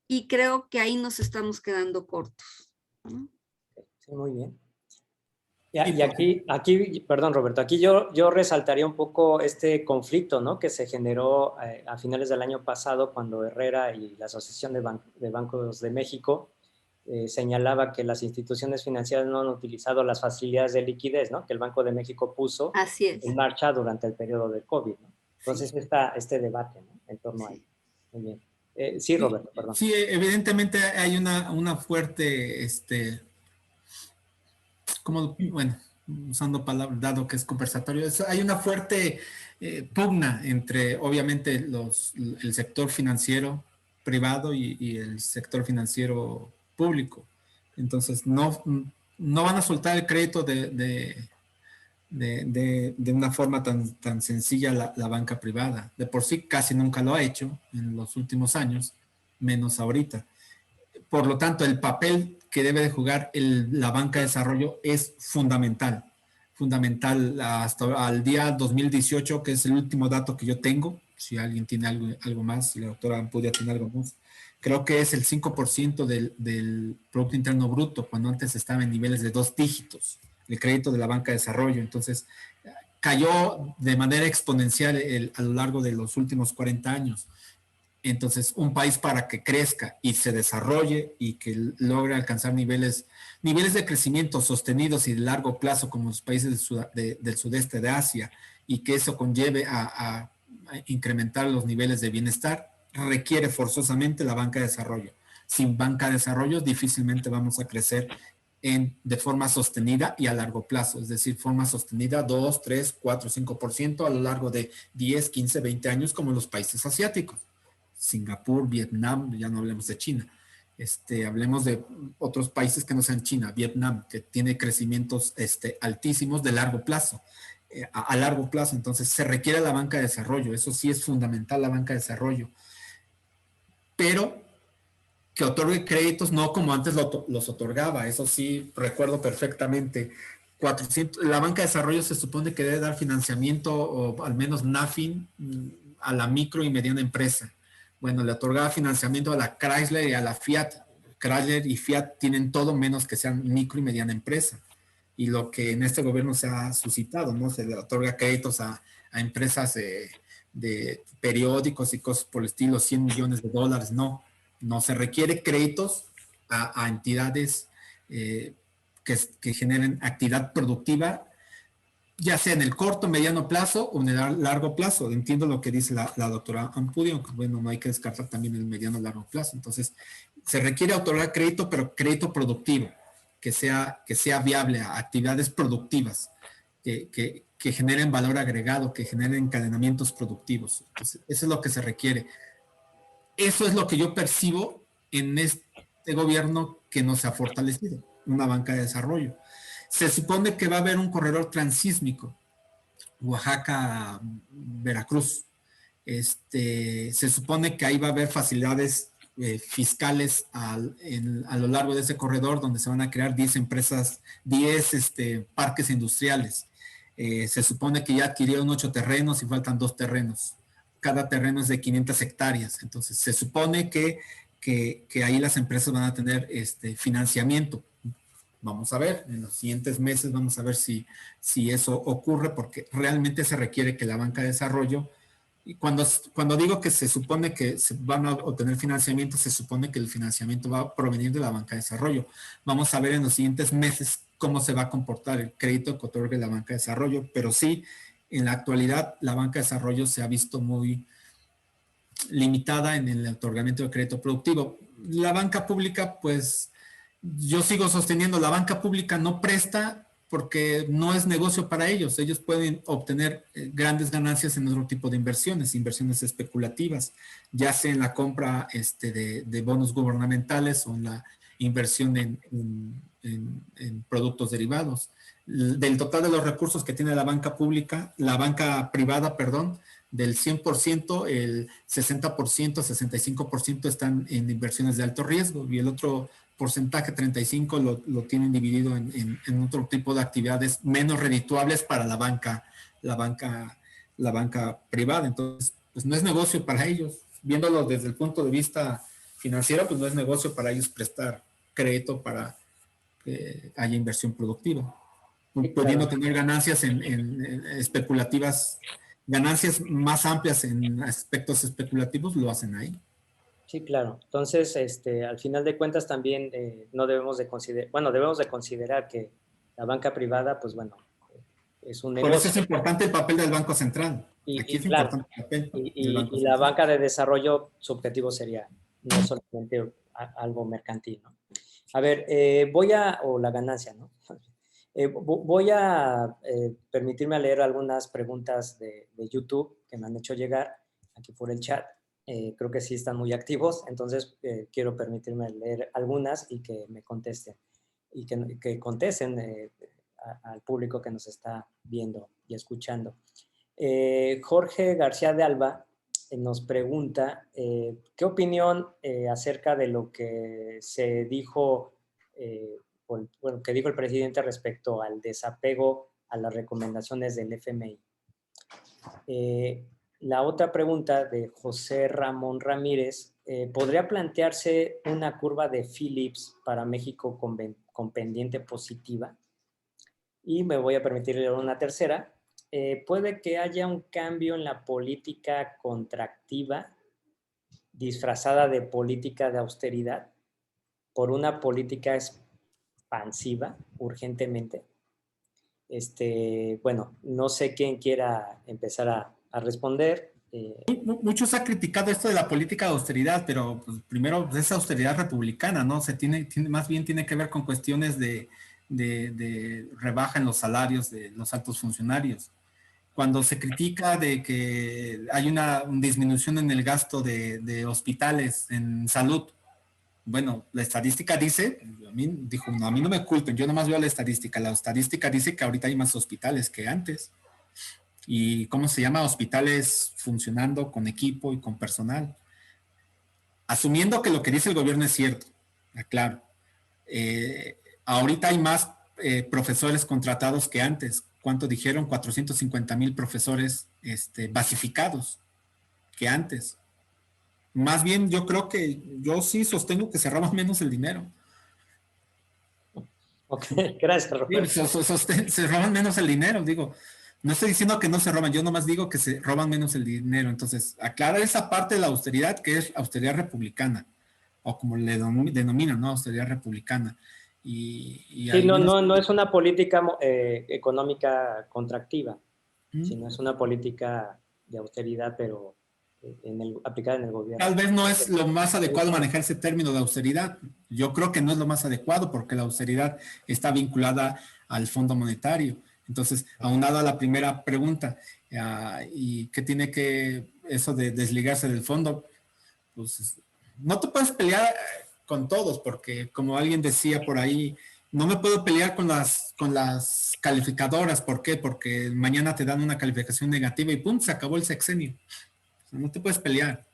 y creo que ahí nos estamos quedando cortos, ¿no? Sí, muy bien. Y aquí, perdón Roberto, aquí yo resaltaría un poco este conflicto, ¿no? Que se generó a finales del año pasado cuando Herrera y la Asociación de Bancos de México señalaba que las instituciones financieras no han utilizado las facilidades de liquidez, ¿no? Que el Banco de México puso Así es. en marcha durante el periodo del COVID, ¿no? Entonces, sí. Este debate, ¿no? En torno a ello. Muy bien. Sí, Roberto, perdón. Sí, evidentemente hay una fuerte, bueno, usando palabras, dado que es conversatorio, hay una fuerte pugna entre, obviamente, el sector financiero privado y el sector financiero público. Entonces, no van a soltar el crédito de una forma tan sencilla la banca privada. De por sí casi nunca lo ha hecho en los últimos años, menos ahorita. Por lo tanto, el papel que debe de jugar la banca de desarrollo es fundamental. Fundamental hasta al día 2018, que es el último dato que yo tengo. Si alguien tiene algo más, si la doctora Ampudia tiene algo más. Creo que es el 5% del Producto Interno Bruto, cuando antes estaba en niveles de 2 dígitos, el crédito de la banca de desarrollo. Entonces, cayó de manera exponencial a lo largo de los últimos 40 años. Entonces, un país para que crezca y se desarrolle y que logre alcanzar niveles de crecimiento sostenidos y de largo plazo como los países del sudeste de Asia, y que eso conlleve a incrementar los niveles de bienestar, requiere forzosamente la banca de desarrollo. Sin banca de desarrollo difícilmente vamos a crecer de forma sostenida y a largo plazo, es decir, forma sostenida 2, 3, 4, 5% a lo largo de 10, 15, 20 años como los países asiáticos. Singapur, Vietnam, ya no hablemos de China. Hablemos de otros países que no sean China, Vietnam, que tiene crecimientos altísimos de largo plazo, a largo plazo. Entonces se requiere la banca de desarrollo, eso sí es fundamental, la banca de desarrollo, pero que otorgue créditos no como antes los otorgaba. Eso sí recuerdo perfectamente. La banca de desarrollo se supone que debe dar financiamiento, o al menos NAFIN, a la micro y mediana empresa. Bueno, le otorgaba financiamiento a la Chrysler y a la Fiat. Chrysler y Fiat tienen todo menos que sean micro y mediana empresa. Y lo que en este gobierno se ha suscitado, ¿no? Se le otorga créditos a empresas de periódicos y cosas por el estilo, $100 millones. No se requiere créditos a entidades que generen actividad productiva, ya sea en el corto, mediano plazo o en el largo plazo. Entiendo lo que dice la doctora Ampudia, aunque bueno, no hay que descartar también el mediano y largo plazo. Entonces, se requiere otorgar crédito, pero crédito productivo, que sea viable a actividades productivas, que generen valor agregado, que generen encadenamientos productivos. Entonces, eso es lo que se requiere. Eso es lo que yo percibo en este gobierno que nos ha fortalecido, una banca de desarrollo. Se supone que va a haber un corredor transísmico, Oaxaca-Veracruz. Se supone que ahí va a haber facilidades fiscales a lo largo de ese corredor, donde se van a crear 10 empresas, 10 parques industriales. Se supone que ya adquirieron 8 terrenos y faltan 2 terrenos. Cada terreno es de 500 hectáreas. Entonces, se supone que ahí las empresas van a tener financiamiento. Vamos a ver, en los siguientes meses vamos a ver si eso ocurre, porque realmente se requiere que la banca de desarrollo, y cuando digo que se supone que se van a obtener financiamiento, se supone que el financiamiento va a provenir de la banca de desarrollo. Vamos a ver en los siguientes meses cómo se va a comportar el crédito que otorgue la banca de desarrollo, pero sí, en la actualidad la banca de desarrollo se ha visto muy limitada en el otorgamiento de crédito productivo. La banca pública, pues yo sigo sosteniendo, la banca pública no presta porque no es negocio para ellos. Ellos pueden obtener grandes ganancias en otro tipo de inversiones especulativas, ya sea en la compra de bonos gubernamentales o en la inversión en productos derivados. Del total de los recursos que tiene la banca privada, del 100%, el 60%, 65% están en inversiones de alto riesgo, y el otro porcentaje, 35%, lo tienen dividido en otro tipo de actividades menos redituables para la banca privada. Entonces, pues no es negocio para ellos. Viéndolo desde el punto de vista financiero, pues no es negocio para ellos prestar crédito para que haya inversión productiva. Pudiendo tener ganancias en especulativas, ganancias más amplias en aspectos especulativos, lo hacen ahí. Sí, claro. Entonces, al final de cuentas también no debemos de considerar, debemos de considerar que la banca privada, pues bueno, es un negocio. Por eso es importante el papel del Banco Central. Aquí es claro, importante el papel del Banco y la Central. banca de desarrollo, su objetivo sería no solamente algo mercantil, ¿no? A ver, o la ganancia, ¿no? Voy a permitirme leer algunas preguntas de YouTube que me han hecho llegar aquí por el chat. Creo que sí están muy activos, entonces quiero permitirme leer algunas y que me contesten. Y que contesten al público que nos está viendo y escuchando. Jorge García de Alba nos pregunta qué opinión acerca de lo que se dijo, que dijo el presidente respecto al desapego a las recomendaciones del FMI. La otra pregunta de José Ramón Ramírez, ¿podría plantearse una curva de Phillips para México con pendiente positiva? Y me voy a permitir leer una tercera. Puede que haya un cambio en la política contractiva disfrazada de política de austeridad por una política expansiva urgentemente. Bueno, no sé quién quiera empezar a responder. Muchos han criticado esto de la política de austeridad, pero pues, primero pues, es austeridad republicana, ¿no? Más bien tiene que ver con cuestiones de rebaja en los salarios de los altos funcionarios. Cuando se critica de que hay una disminución en el gasto de hospitales en salud, bueno, la estadística dice, a mí no me culpen, yo nomás veo la estadística dice que ahorita hay más hospitales que antes. Y ¿cómo se llama? Hospitales funcionando con equipo y con personal. Asumiendo que lo que dice el gobierno es cierto, claro. Ahorita hay más profesores contratados que antes. ¿Cuánto dijeron? 450,000 profesores basificados que antes. Más bien yo creo yo sí sostengo que se roban menos el dinero. Ok, gracias, Roberto. Se roban menos el dinero, digo. No estoy diciendo que no se roban, yo nomás digo que se roban menos el dinero. Entonces, aclarar esa parte de la austeridad, que es austeridad republicana, o como le denominan, ¿no? Austeridad republicana. Sí, no es una política económica contractiva, sino es una política de austeridad, pero aplicada en el gobierno. Tal vez no es lo más adecuado manejar ese término de austeridad. Yo creo que no es lo más adecuado porque la austeridad está vinculada al Fondo Monetario. Entonces, aunado a la primera pregunta, ¿y qué tiene que eso de desligarse del fondo? Pues no te puedes pelear con todos porque, como alguien decía por ahí, no me puedo pelear con las calificadoras. ¿Por qué? Porque mañana te dan una calificación negativa y ¡pum! Se acabó el sexenio. No te puedes pelear.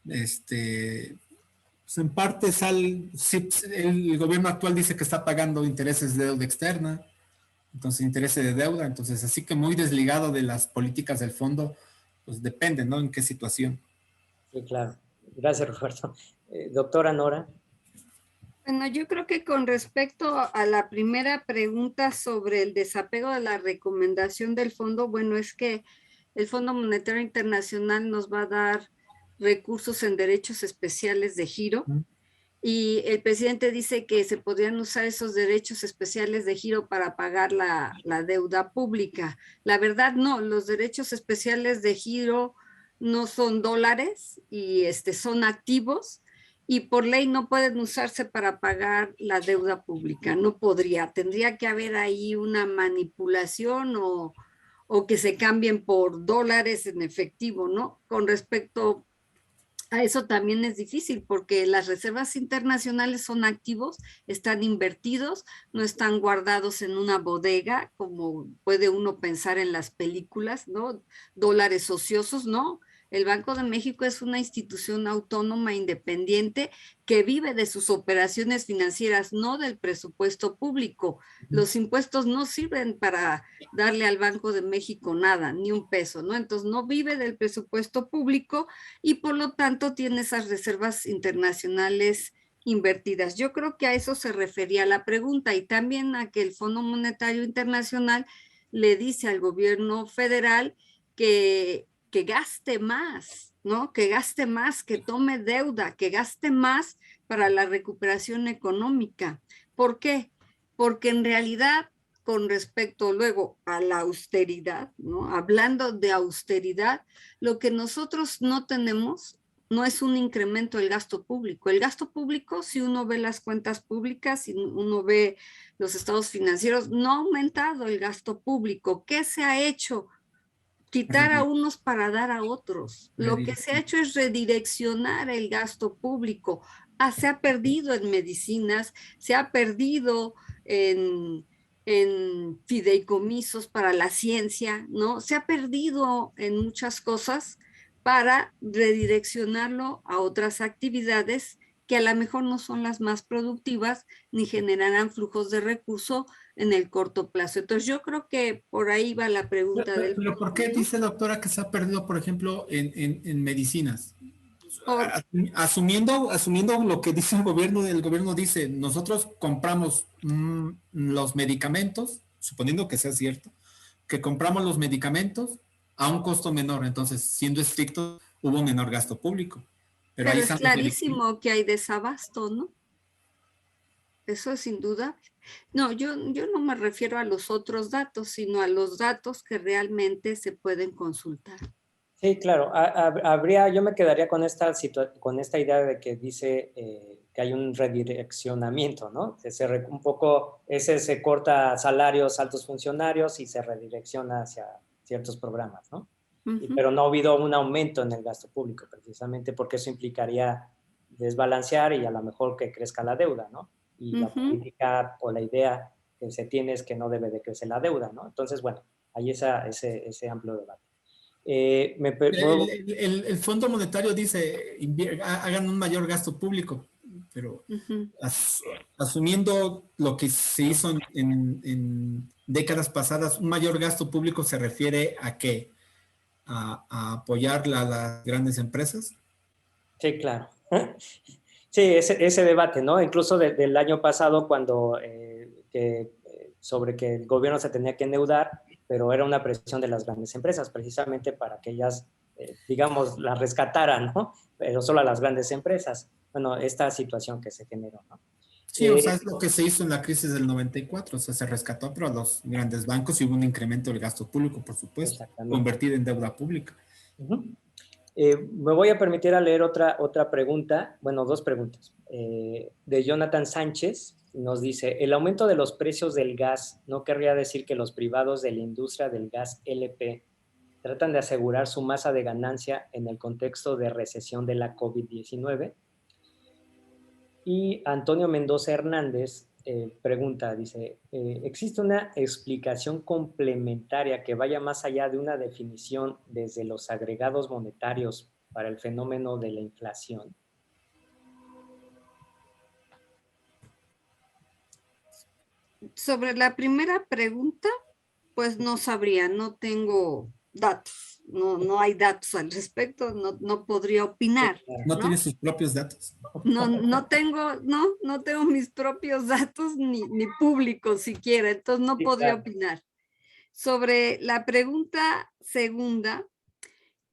Pues en parte el gobierno actual dice que está pagando intereses de deuda externa, entonces intereses de deuda, entonces así que muy desligado de las políticas del fondo, pues depende, ¿no? En qué situación. Sí, claro. Gracias, Roberto. Doctora Nora. Bueno, yo creo que con respecto a la primera pregunta sobre el desapego de la recomendación del fondo, bueno, es que el Fondo Monetario Internacional nos va a dar recursos en derechos especiales de giro y el presidente dice que se podrían usar esos derechos especiales de giro para pagar la deuda pública. La verdad no, los derechos especiales de giro no son dólares y son activos y por ley no pueden usarse para pagar la deuda pública. No podría, tendría que haber ahí una manipulación o que se cambien por dólares en efectivo, ¿no? Con respecto a eso también es difícil porque las reservas internacionales son activos, están invertidos, no están guardados en una bodega como puede uno pensar en las películas, ¿no? Dólares ociosos, ¿no? El Banco de México es una institución autónoma independiente que vive de sus operaciones financieras, no del presupuesto público. Los impuestos no sirven para darle al Banco de México nada, ni un peso, ¿no? Entonces no vive del presupuesto público y por lo tanto tiene esas reservas internacionales invertidas. Yo creo que a eso se refería la pregunta y también a que el Fondo Monetario Internacional le dice al gobierno federal que gaste más, ¿no? Que gaste más, que tome deuda, que gaste más para la recuperación económica. ¿Por qué? Porque en realidad con respecto luego a la austeridad, ¿no? Hablando de austeridad, lo que nosotros no tenemos no es un incremento del gasto público. El gasto público, si uno ve las cuentas públicas, si uno ve los estados financieros, no ha aumentado el gasto público. ¿Qué se ha hecho? Quitar a unos para dar a otros. Lo que se ha hecho es redireccionar el gasto público. Se ha perdido en medicinas, se ha perdido en fideicomisos para la ciencia, ¿no? Se ha perdido en muchas cosas para redireccionarlo a otras actividades que a lo mejor no son las más productivas ni generarán flujos de recursos en el corto plazo. Entonces yo creo que por ahí va la pregunta del... Pero ¿por qué dice, doctora, que se ha perdido, por ejemplo, en medicinas? Asumiendo lo que dice el gobierno dice, nosotros compramos los medicamentos, suponiendo que sea cierto, que compramos los medicamentos a un costo menor, entonces, siendo estricto, hubo menor gasto público. Pero es clarísimo que hay desabasto, ¿no? Eso es sin duda. No, yo no me refiero a los otros datos, sino a los datos que realmente se pueden consultar. Sí, claro. Yo me quedaría con esta idea de que dice que hay un redireccionamiento, ¿no? Un poco, se corta salarios a altos funcionarios y se redirecciona hacia ciertos programas, ¿no? Pero no ha habido un aumento en el gasto público, precisamente porque eso implicaría desbalancear y a lo mejor que crezca la deuda, ¿no? Y la política o la idea que se tiene es que no debe de crecer la deuda, ¿no? Entonces, bueno, hay ese amplio debate. El Fondo Monetario dice, hagan un mayor gasto público, pero asumiendo lo que se hizo en décadas pasadas, un mayor gasto público se refiere a ¿qué? A apoyar a las grandes empresas. Sí, claro. Sí, ese debate, ¿no? Incluso del año pasado, cuando sobre que el gobierno se tenía que endeudar, pero era una presión de las grandes empresas, precisamente para que ellas, digamos, las rescataran, ¿no? Pero solo a las grandes empresas. Bueno, esta situación que se generó, ¿no? Sí, o sea, es lo que se hizo en la crisis del 94, o sea, se rescató, pero a los grandes bancos y hubo un incremento del gasto público, por supuesto, convertido en deuda pública. Me voy a permitir a leer otra pregunta, bueno, dos preguntas, de Jonathan Sánchez. Nos dice, el aumento de los precios del gas no querría decir que los privados de la industria del gas LP tratan de asegurar su masa de ganancia en el contexto de recesión de la COVID-19. Y Antonio Mendoza Hernández pregunta, dice, ¿existe una explicación complementaria que vaya más allá de una definición desde los agregados monetarios para el fenómeno de la inflación? Sobre la primera pregunta, pues no sabría, no tengo datos, no hay datos al respecto, no podría opinar. ¿No tiene sus propios datos? No tengo mis propios datos ni públicos siquiera, entonces no podría opinar. Sobre la pregunta segunda,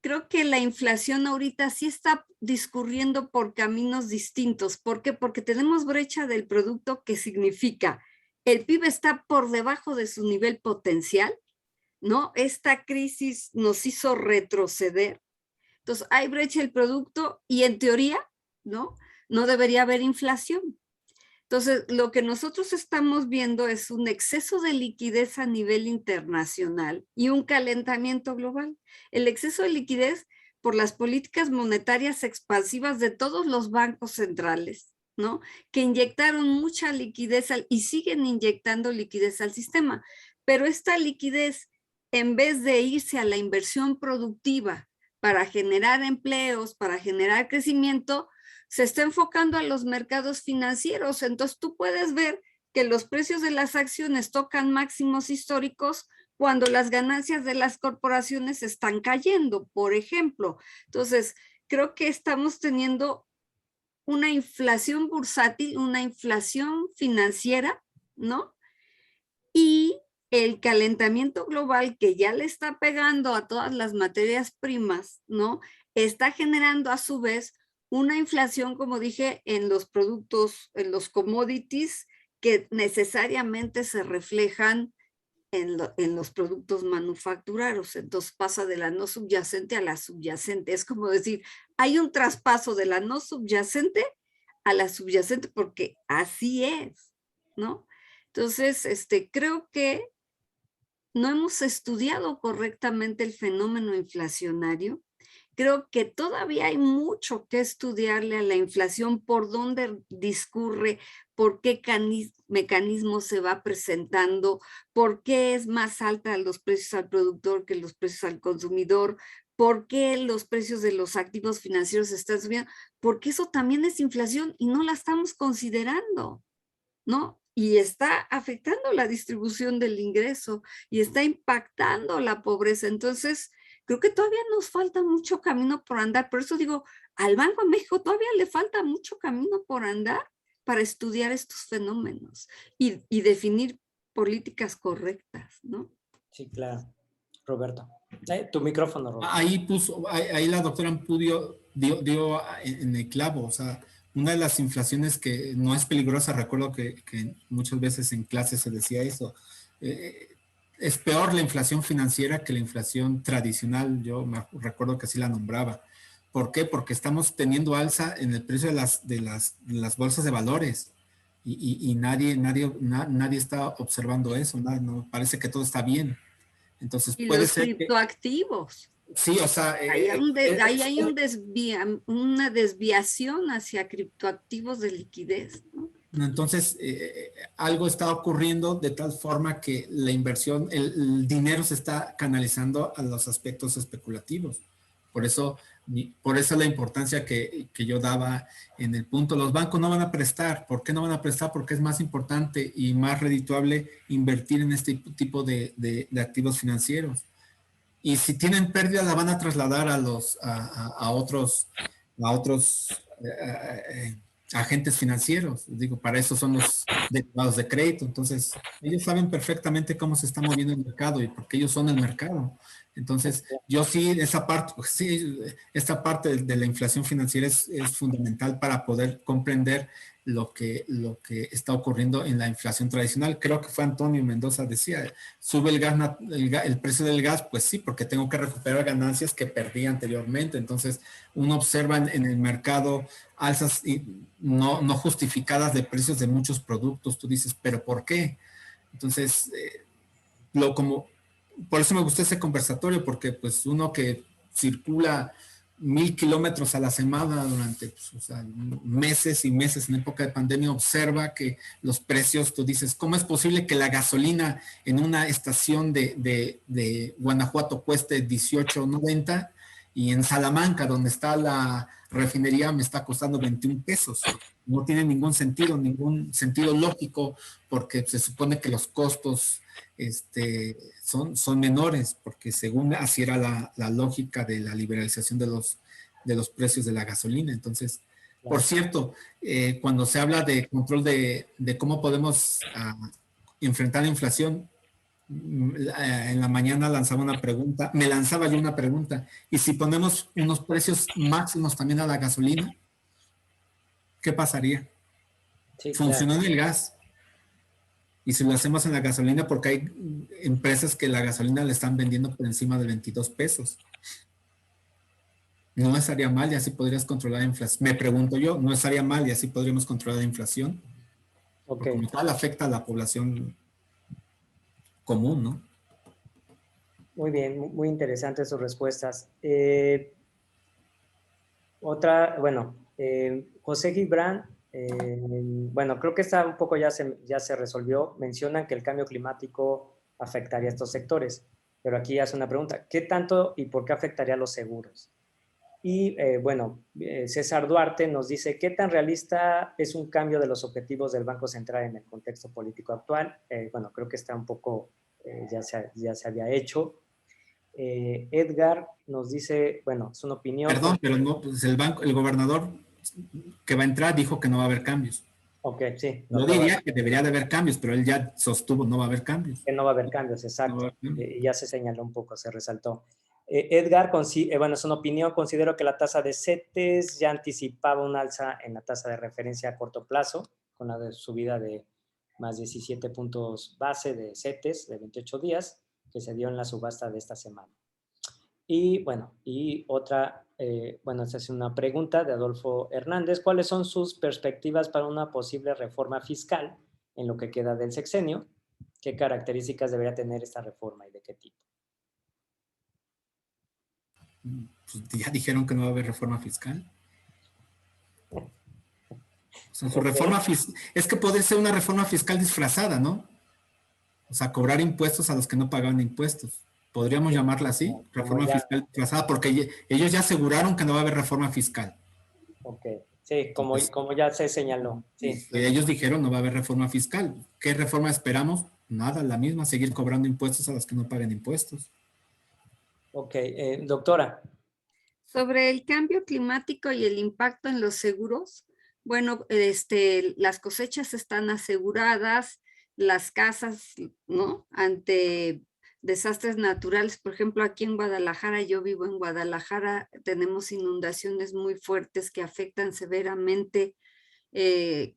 creo que la inflación ahorita sí está discurriendo por caminos distintos. ¿Por qué? Porque tenemos brecha del producto, que significa el PIB está por debajo de su nivel potencial, ¿no? Esta crisis nos hizo retroceder. Entonces, hay brecha del producto y en teoría, ¿no? No debería haber inflación. Entonces, lo que nosotros estamos viendo es un exceso de liquidez a nivel internacional y un calentamiento global. El exceso de liquidez por las políticas monetarias expansivas de todos los bancos centrales, ¿no? Que inyectaron mucha liquidez y siguen inyectando liquidez al sistema. Pero esta liquidez, en vez de irse a la inversión productiva para generar empleos, para generar crecimiento, se está enfocando a los mercados financieros. Entonces tú puedes ver que los precios de las acciones tocan máximos históricos cuando las ganancias de las corporaciones están cayendo, por ejemplo. Entonces, creo que estamos teniendo una inflación bursátil, una inflación financiera, ¿no? Y el calentamiento global, que ya le está pegando a todas las materias primas, ¿no? Está generando a su vez una inflación, como dije, en los productos, en los commodities, que necesariamente se reflejan en los productos manufacturados. Entonces pasa de la no subyacente a la subyacente. Es como decir, hay un traspaso de la no subyacente a la subyacente porque así es, ¿no? Entonces, creo que no hemos estudiado correctamente el fenómeno inflacionario. Creo que todavía hay mucho que estudiarle a la inflación, por dónde discurre, por qué mecanismo se va presentando, por qué es más alta los precios al productor que los precios al consumidor, por qué los precios de los activos financieros están subiendo, porque eso también es inflación y no la estamos considerando, ¿no? Y está afectando la distribución del ingreso y está impactando la pobreza. Entonces, creo que todavía nos falta mucho camino por andar. Por eso digo, al Banco de México todavía le falta mucho camino por andar para estudiar estos fenómenos y definir políticas correctas, ¿no? Sí, claro. Roberto. Tu micrófono, Roberto. Ahí la doctora Ampudio dio en el clavo, o sea, una de las inflaciones que no es peligrosa, recuerdo que muchas veces en clase se decía eso, es peor la inflación financiera que la inflación tradicional, yo me recuerdo que así la nombraba. ¿Por qué? Porque estamos teniendo alza en el precio de las bolsas de valores y nadie está observando eso, no, parece que todo está bien. Entonces Y puede los ser que... criptoactivos. Sí, o sea... Ahí hay una desviación hacia criptoactivos de liquidez, ¿no? Entonces, algo está ocurriendo de tal forma que la inversión, el dinero se está canalizando a los aspectos especulativos. Por eso la importancia que yo daba en el punto. Los bancos no van a prestar. ¿Por qué no van a prestar? Porque es más importante y más redituable invertir en este tipo de activos financieros. Y si tienen pérdida, la van a trasladar a otros agentes financieros. Digo, para eso son los derivados de crédito. Entonces, ellos saben perfectamente cómo se está moviendo el mercado y porque ellos son el mercado. Entonces, yo sí, esa parte, pues sí, esta parte de la inflación financiera es fundamental para poder comprender lo que está ocurriendo en la inflación tradicional. Creo que fue Antonio Mendoza decía, sube el precio del gas, pues sí, porque tengo que recuperar ganancias que perdí anteriormente. Entonces, uno observa en el mercado alzas no justificadas de precios de muchos productos. Tú dices, ¿pero por qué? Entonces, por eso me gustó ese conversatorio, porque pues uno que circula 1000 kilómetros a la semana durante pues, o sea, meses y meses en época de pandemia, observa que los precios, tú dices, ¿cómo es posible que la gasolina en una estación de Guanajuato cueste $18.90 y en Salamanca, donde está la refinería, me está costando 21 pesos? No tiene ningún sentido lógico, porque se supone que los costos son menores, porque según así era la lógica de la liberalización de los precios de la gasolina. Entonces, por cierto, cuando se habla de control de cómo podemos enfrentar la inflación, en la mañana me lanzaba yo una pregunta, y si ponemos unos precios máximos también a la gasolina, ¿qué pasaría? Sí, Funcionó claro. en el gas. Y si lo hacemos en la gasolina, porque hay empresas que la gasolina le están vendiendo por encima de 22 pesos. No estaría mal y así podrías controlar la inflación. Me pregunto yo, no estaría mal y así podríamos controlar la inflación. Ok. Porque como tal afecta a la población común, ¿no? Muy bien, muy interesantes sus respuestas. José Gibran, bueno, creo que está un poco ya se resolvió. Mencionan que el cambio climático afectaría a estos sectores, pero aquí hace una pregunta: ¿qué tanto y por qué afectaría a los seguros? Y César Duarte nos dice: ¿qué tan realista es un cambio de los objetivos del Banco Central en el contexto político actual? Creo que está un poco, ya se había hecho. Edgar nos dice, es una opinión. Perdón, pero no, pues el gobernador que va a entrar dijo que no va a haber cambios. Ok, sí. Yo diría que debería de haber cambios, pero él ya sostuvo no va a haber cambios. Que no va a haber cambios, exacto. No va a haber cambios. Ya se señaló un poco, se resaltó. Edgar, es una opinión, considero que la tasa de CETES ya anticipaba un alza en la tasa de referencia a corto plazo, con la subida de más 17 puntos base de CETES de 28 días que se dio en la subasta de esta semana. Y bueno, y otra, esta es una pregunta de Adolfo Hernández. ¿Cuáles son sus perspectivas para una posible reforma fiscal en lo que queda del sexenio? ¿Qué características debería tener esta reforma y de qué tipo? Pues ya dijeron que no va a haber reforma fiscal. O sea, su reforma es que puede ser una reforma fiscal disfrazada, ¿no? O sea, cobrar impuestos a los que no pagaban impuestos. Podríamos llamarla así, reforma fiscal disfrazada, porque ellos ya aseguraron que no va a haber reforma fiscal. Ok, sí, como ya se señaló. Sí. Ellos dijeron no va a haber reforma fiscal. ¿Qué reforma esperamos? Nada, la misma, seguir cobrando impuestos a los que no paguen impuestos. Ok, doctora. Sobre el cambio climático y el impacto en los seguros, bueno, las cosechas están aseguradas, las casas, ¿no? Ante desastres naturales, por ejemplo, aquí en Guadalajara, yo vivo en Guadalajara, tenemos inundaciones muy fuertes que afectan severamente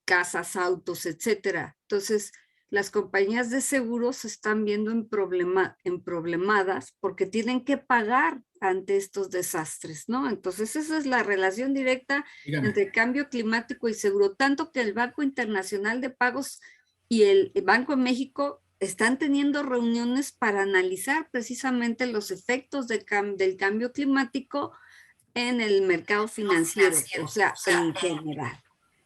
casas, autos, etcétera. Entonces, las compañías de seguros se están viendo problemadas porque tienen que pagar ante estos desastres, ¿no? Entonces, esa es la relación directa entre cambio climático y seguro, tanto que el Banco Internacional de Pagos y el Banco de México están teniendo reuniones para analizar precisamente los efectos del cambio climático en el mercado financiero, o sea, en general,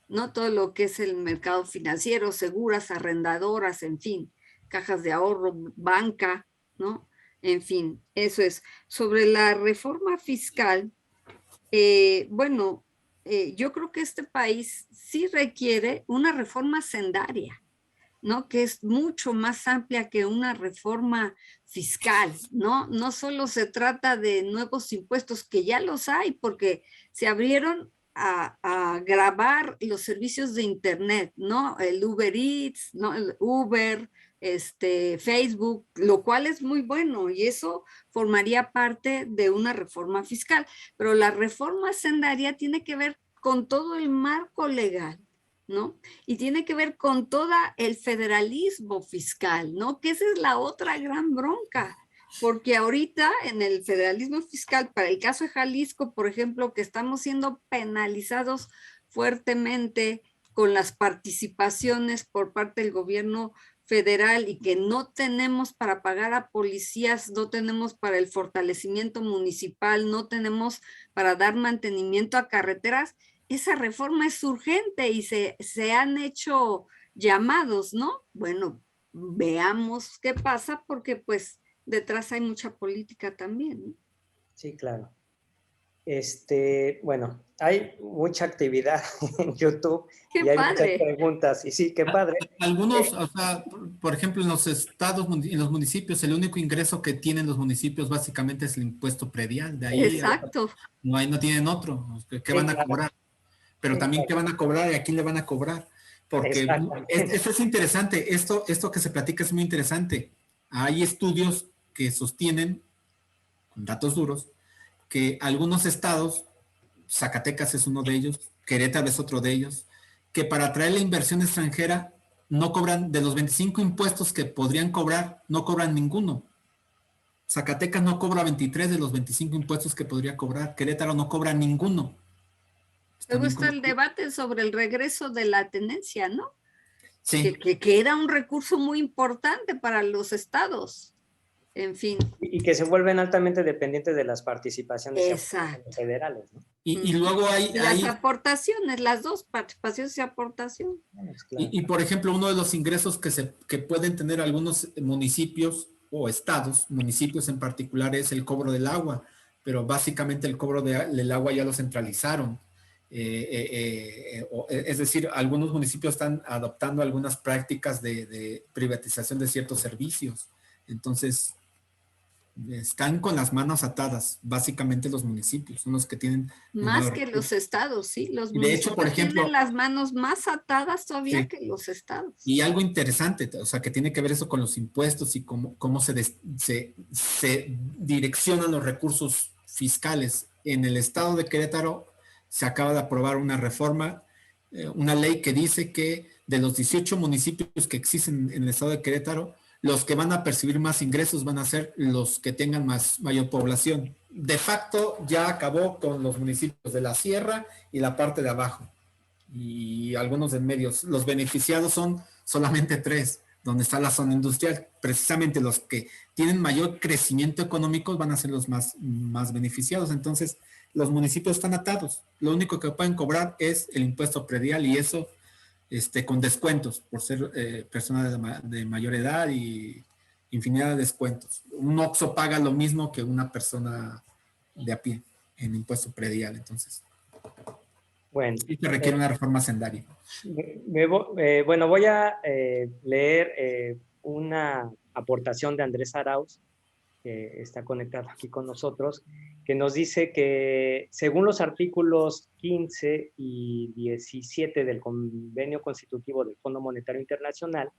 ¿no? Todo lo que es el mercado financiero, seguras, arrendadoras, en fin, cajas de ahorro, banca, ¿no? En fin, eso es. Sobre la reforma fiscal, yo creo que este país sí requiere una reforma sendaria, ¿no? Que es mucho más amplia que una reforma fiscal, ¿no? No solo se trata de nuevos impuestos, que ya los hay, porque se abrieron a grabar los servicios de internet, ¿no? El Uber Eats, ¿no? El Uber, Facebook, lo cual es muy bueno y eso formaría parte de una reforma fiscal. Pero la reforma sendaria tiene que ver con todo el marco legal, ¿no? Y tiene que ver con todo el federalismo fiscal, ¿no? Que esa es la otra gran bronca, porque ahorita en el federalismo fiscal, para el caso de Jalisco, por ejemplo, que estamos siendo penalizados fuertemente con las participaciones por parte del gobierno federal y que no tenemos para pagar a policías, no tenemos para el fortalecimiento municipal, no tenemos para dar mantenimiento a carreteras. Esa reforma es urgente y se han hecho llamados, ¿no? Bueno, veamos qué pasa porque pues detrás hay mucha política también, ¿no? Sí, claro. Bueno, hay mucha actividad en YouTube y hay muchas preguntas. Y sí, qué padre. Algunos, o sea, por ejemplo, en los estados, en los municipios, el único ingreso que tienen los municipios básicamente es el impuesto predial. De ahí, exacto. No tienen otro. ¿Qué van a cobrar? Pero también, ¿qué van a cobrar y a quién le van a cobrar? Porque esto es interesante. Esto que se platica es muy interesante. Hay estudios que sostienen, con datos duros, que algunos estados, Zacatecas es uno de ellos, Querétaro es otro de ellos, que para atraer la inversión extranjera no cobran, de los 25 impuestos que podrían cobrar, no cobran ninguno. Zacatecas no cobra 23 de los 25 impuestos que podría cobrar. Querétaro no cobra ninguno. Luego está el debate sobre el regreso de la tenencia, ¿no? Sí. Que era un recurso muy importante para los estados. En fin. Y que se vuelven altamente dependientes de las participaciones federales, ¿no? Y luego hay las aportaciones, las dos, participaciones y aportación. Claro. Y por ejemplo, uno de los ingresos que pueden tener algunos municipios o estados, municipios en particular, es el cobro del agua, pero básicamente el cobro del agua ya lo centralizaron. Es decir, algunos municipios están adoptando algunas prácticas de privatización de ciertos servicios. Entonces, están con las manos atadas, básicamente los municipios, son los que tienen... Más que los estados, sí. Los municipios de hecho, por ejemplo, tienen las manos más atadas todavía que los estados. Y algo interesante, o sea, que tiene que ver eso con los impuestos y cómo se direccionan los recursos fiscales. En el estado de Querétaro se acaba de aprobar una reforma, una ley que dice que de los 18 municipios que existen en el estado de Querétaro, los que van a percibir más ingresos van a ser los que tengan mayor población. De facto, ya acabó con los municipios de la sierra y la parte de abajo, y algunos en medios. Los beneficiados son solamente 3, donde está la zona industrial. Precisamente los que tienen mayor crecimiento económico van a ser los más beneficiados. Entonces, los municipios están atados. Lo único que pueden cobrar es el impuesto predial, y eso con descuentos por ser personas de mayor edad, y infinidad de descuentos. Un OXXO paga lo mismo que una persona de a pie en impuesto predial. Entonces, bueno, sí se requiere una reforma hacendaria. Bueno, voy a leer una aportación de Andrés Arauz, que está conectado aquí con nosotros, que nos dice que según los artículos 15 y 17 del Convenio Constitutivo del Fondo Monetario Internacional,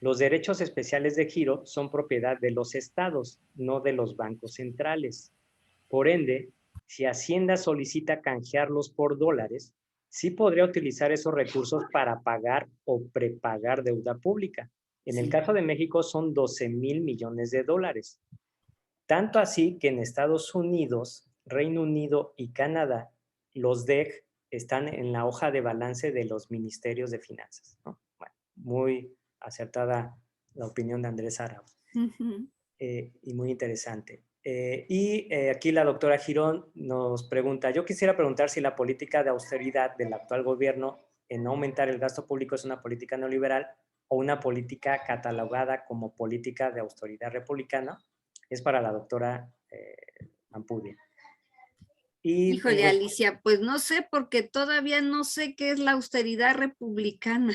los derechos especiales de giro son propiedad de los estados, no de los bancos centrales. Por ende, si Hacienda solicita canjearlos por dólares, sí podría utilizar esos recursos para pagar o prepagar deuda pública. En el caso de México son 12,000 millones de dólares. Tanto así que en Estados Unidos, Reino Unido y Canadá, los DEG están en la hoja de balance de los ministerios de finanzas, ¿no? Bueno, muy acertada la opinión de Andrés Arauz. Y muy interesante. Aquí la doctora Girón nos pregunta, yo quisiera preguntar si la política de austeridad del actual gobierno en no aumentar el gasto público es una política neoliberal o una política catalogada como política de austeridad republicana. Es para la doctora Ampudia. Híjole, Alicia, pues no sé, porque todavía no sé qué es la austeridad republicana.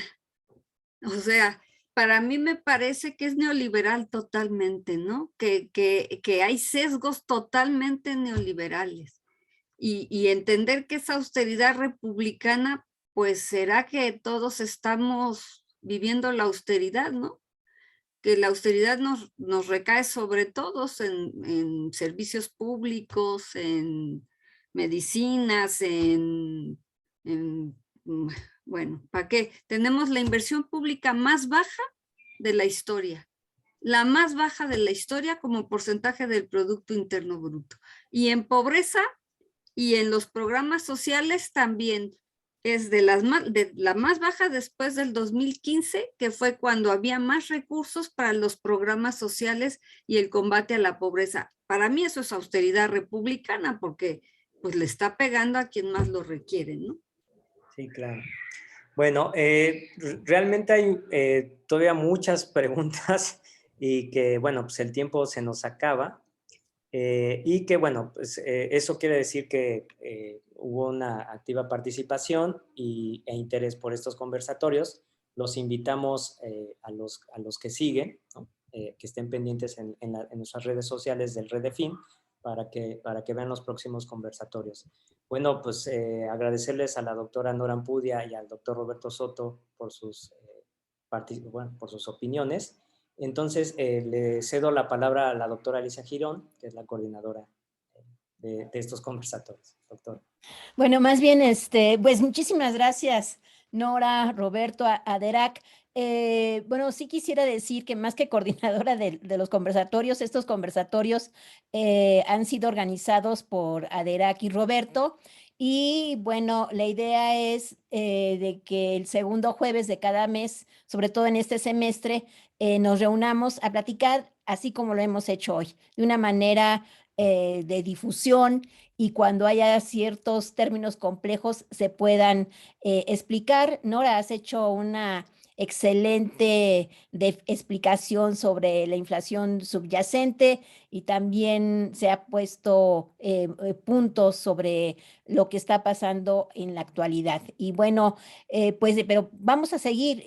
O sea, para mí me parece que es neoliberal totalmente, ¿no? Que hay sesgos totalmente neoliberales. Y entender que esa austeridad republicana, pues será que todos estamos viviendo la austeridad, ¿no? Que la austeridad nos recae sobre todos en servicios públicos, en medicinas, bueno, ¿para qué? Tenemos la inversión pública más baja de la historia, la más baja de la historia como porcentaje del Producto Interno Bruto. Y en pobreza y en los programas sociales también es de la más baja después del 2015, que fue cuando había más recursos para los programas sociales y el combate a la pobreza. Para mí eso es austeridad republicana, porque pues le está pegando a quien más lo requiere, ¿no? Sí, claro. Bueno, realmente hay todavía muchas preguntas y que, bueno, pues el tiempo se nos acaba. Y que, bueno, pues eso quiere decir que hubo una activa participación e interés por estos conversatorios. Los invitamos a los que siguen, ¿no? Que estén pendientes en nuestras redes sociales del Redefin para que vean los próximos conversatorios. Bueno, pues agradecerles a la doctora Nora Ampudia y al doctor Roberto Soto por sus opiniones. Entonces, le cedo la palabra a la doctora Alicia Girón, que es la coordinadora de estos conversatorios. Doctora. Bueno, más bien, pues muchísimas gracias, Nora, Roberto, Aderac. Bueno, sí quisiera decir que más que coordinadora de los conversatorios, estos conversatorios han sido organizados por Aderac y Roberto. Y bueno, la idea es de que el segundo jueves de cada mes, sobre todo en este semestre, nos reunamos a platicar, así como lo hemos hecho hoy, de una manera de difusión, y cuando haya ciertos términos complejos se puedan explicar. Nora, has hecho una excelente explicación sobre la inflación subyacente, y también se ha puesto puntos sobre lo que está pasando en la actualidad. Y bueno, pues, pero vamos a seguir.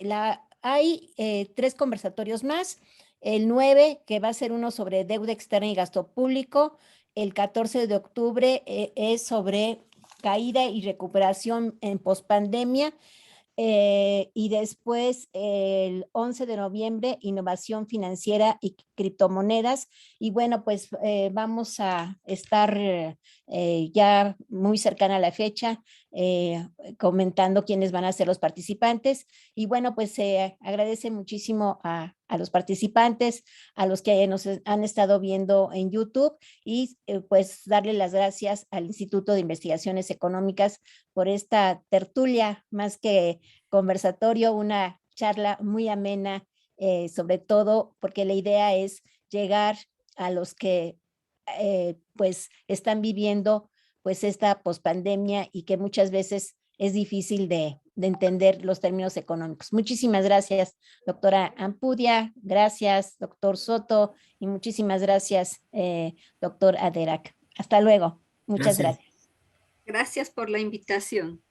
Hay 3 conversatorios más. El 9, que va a ser uno sobre deuda externa y gasto público. El 14 de octubre es sobre caída y recuperación en pospandemia. Y después el 11 de noviembre, innovación financiera y criptomonedas. Y bueno, pues vamos a estar ya muy cercana a la fecha comentando quiénes van a ser los participantes. Y bueno, pues se agradece muchísimo a los participantes, a los que nos han estado viendo en YouTube y pues darle las gracias al Instituto de Investigaciones Económicas por esta tertulia, más que conversatorio, una charla muy amena, sobre todo porque la idea es llegar a los que pues están viviendo pues esta pospandemia y que muchas veces es difícil de entender los términos económicos. Muchísimas gracias, doctora Ampudia, gracias, doctor Soto, y muchísimas gracias, doctor Aderac. Hasta luego. Muchas gracias. Gracias por la invitación.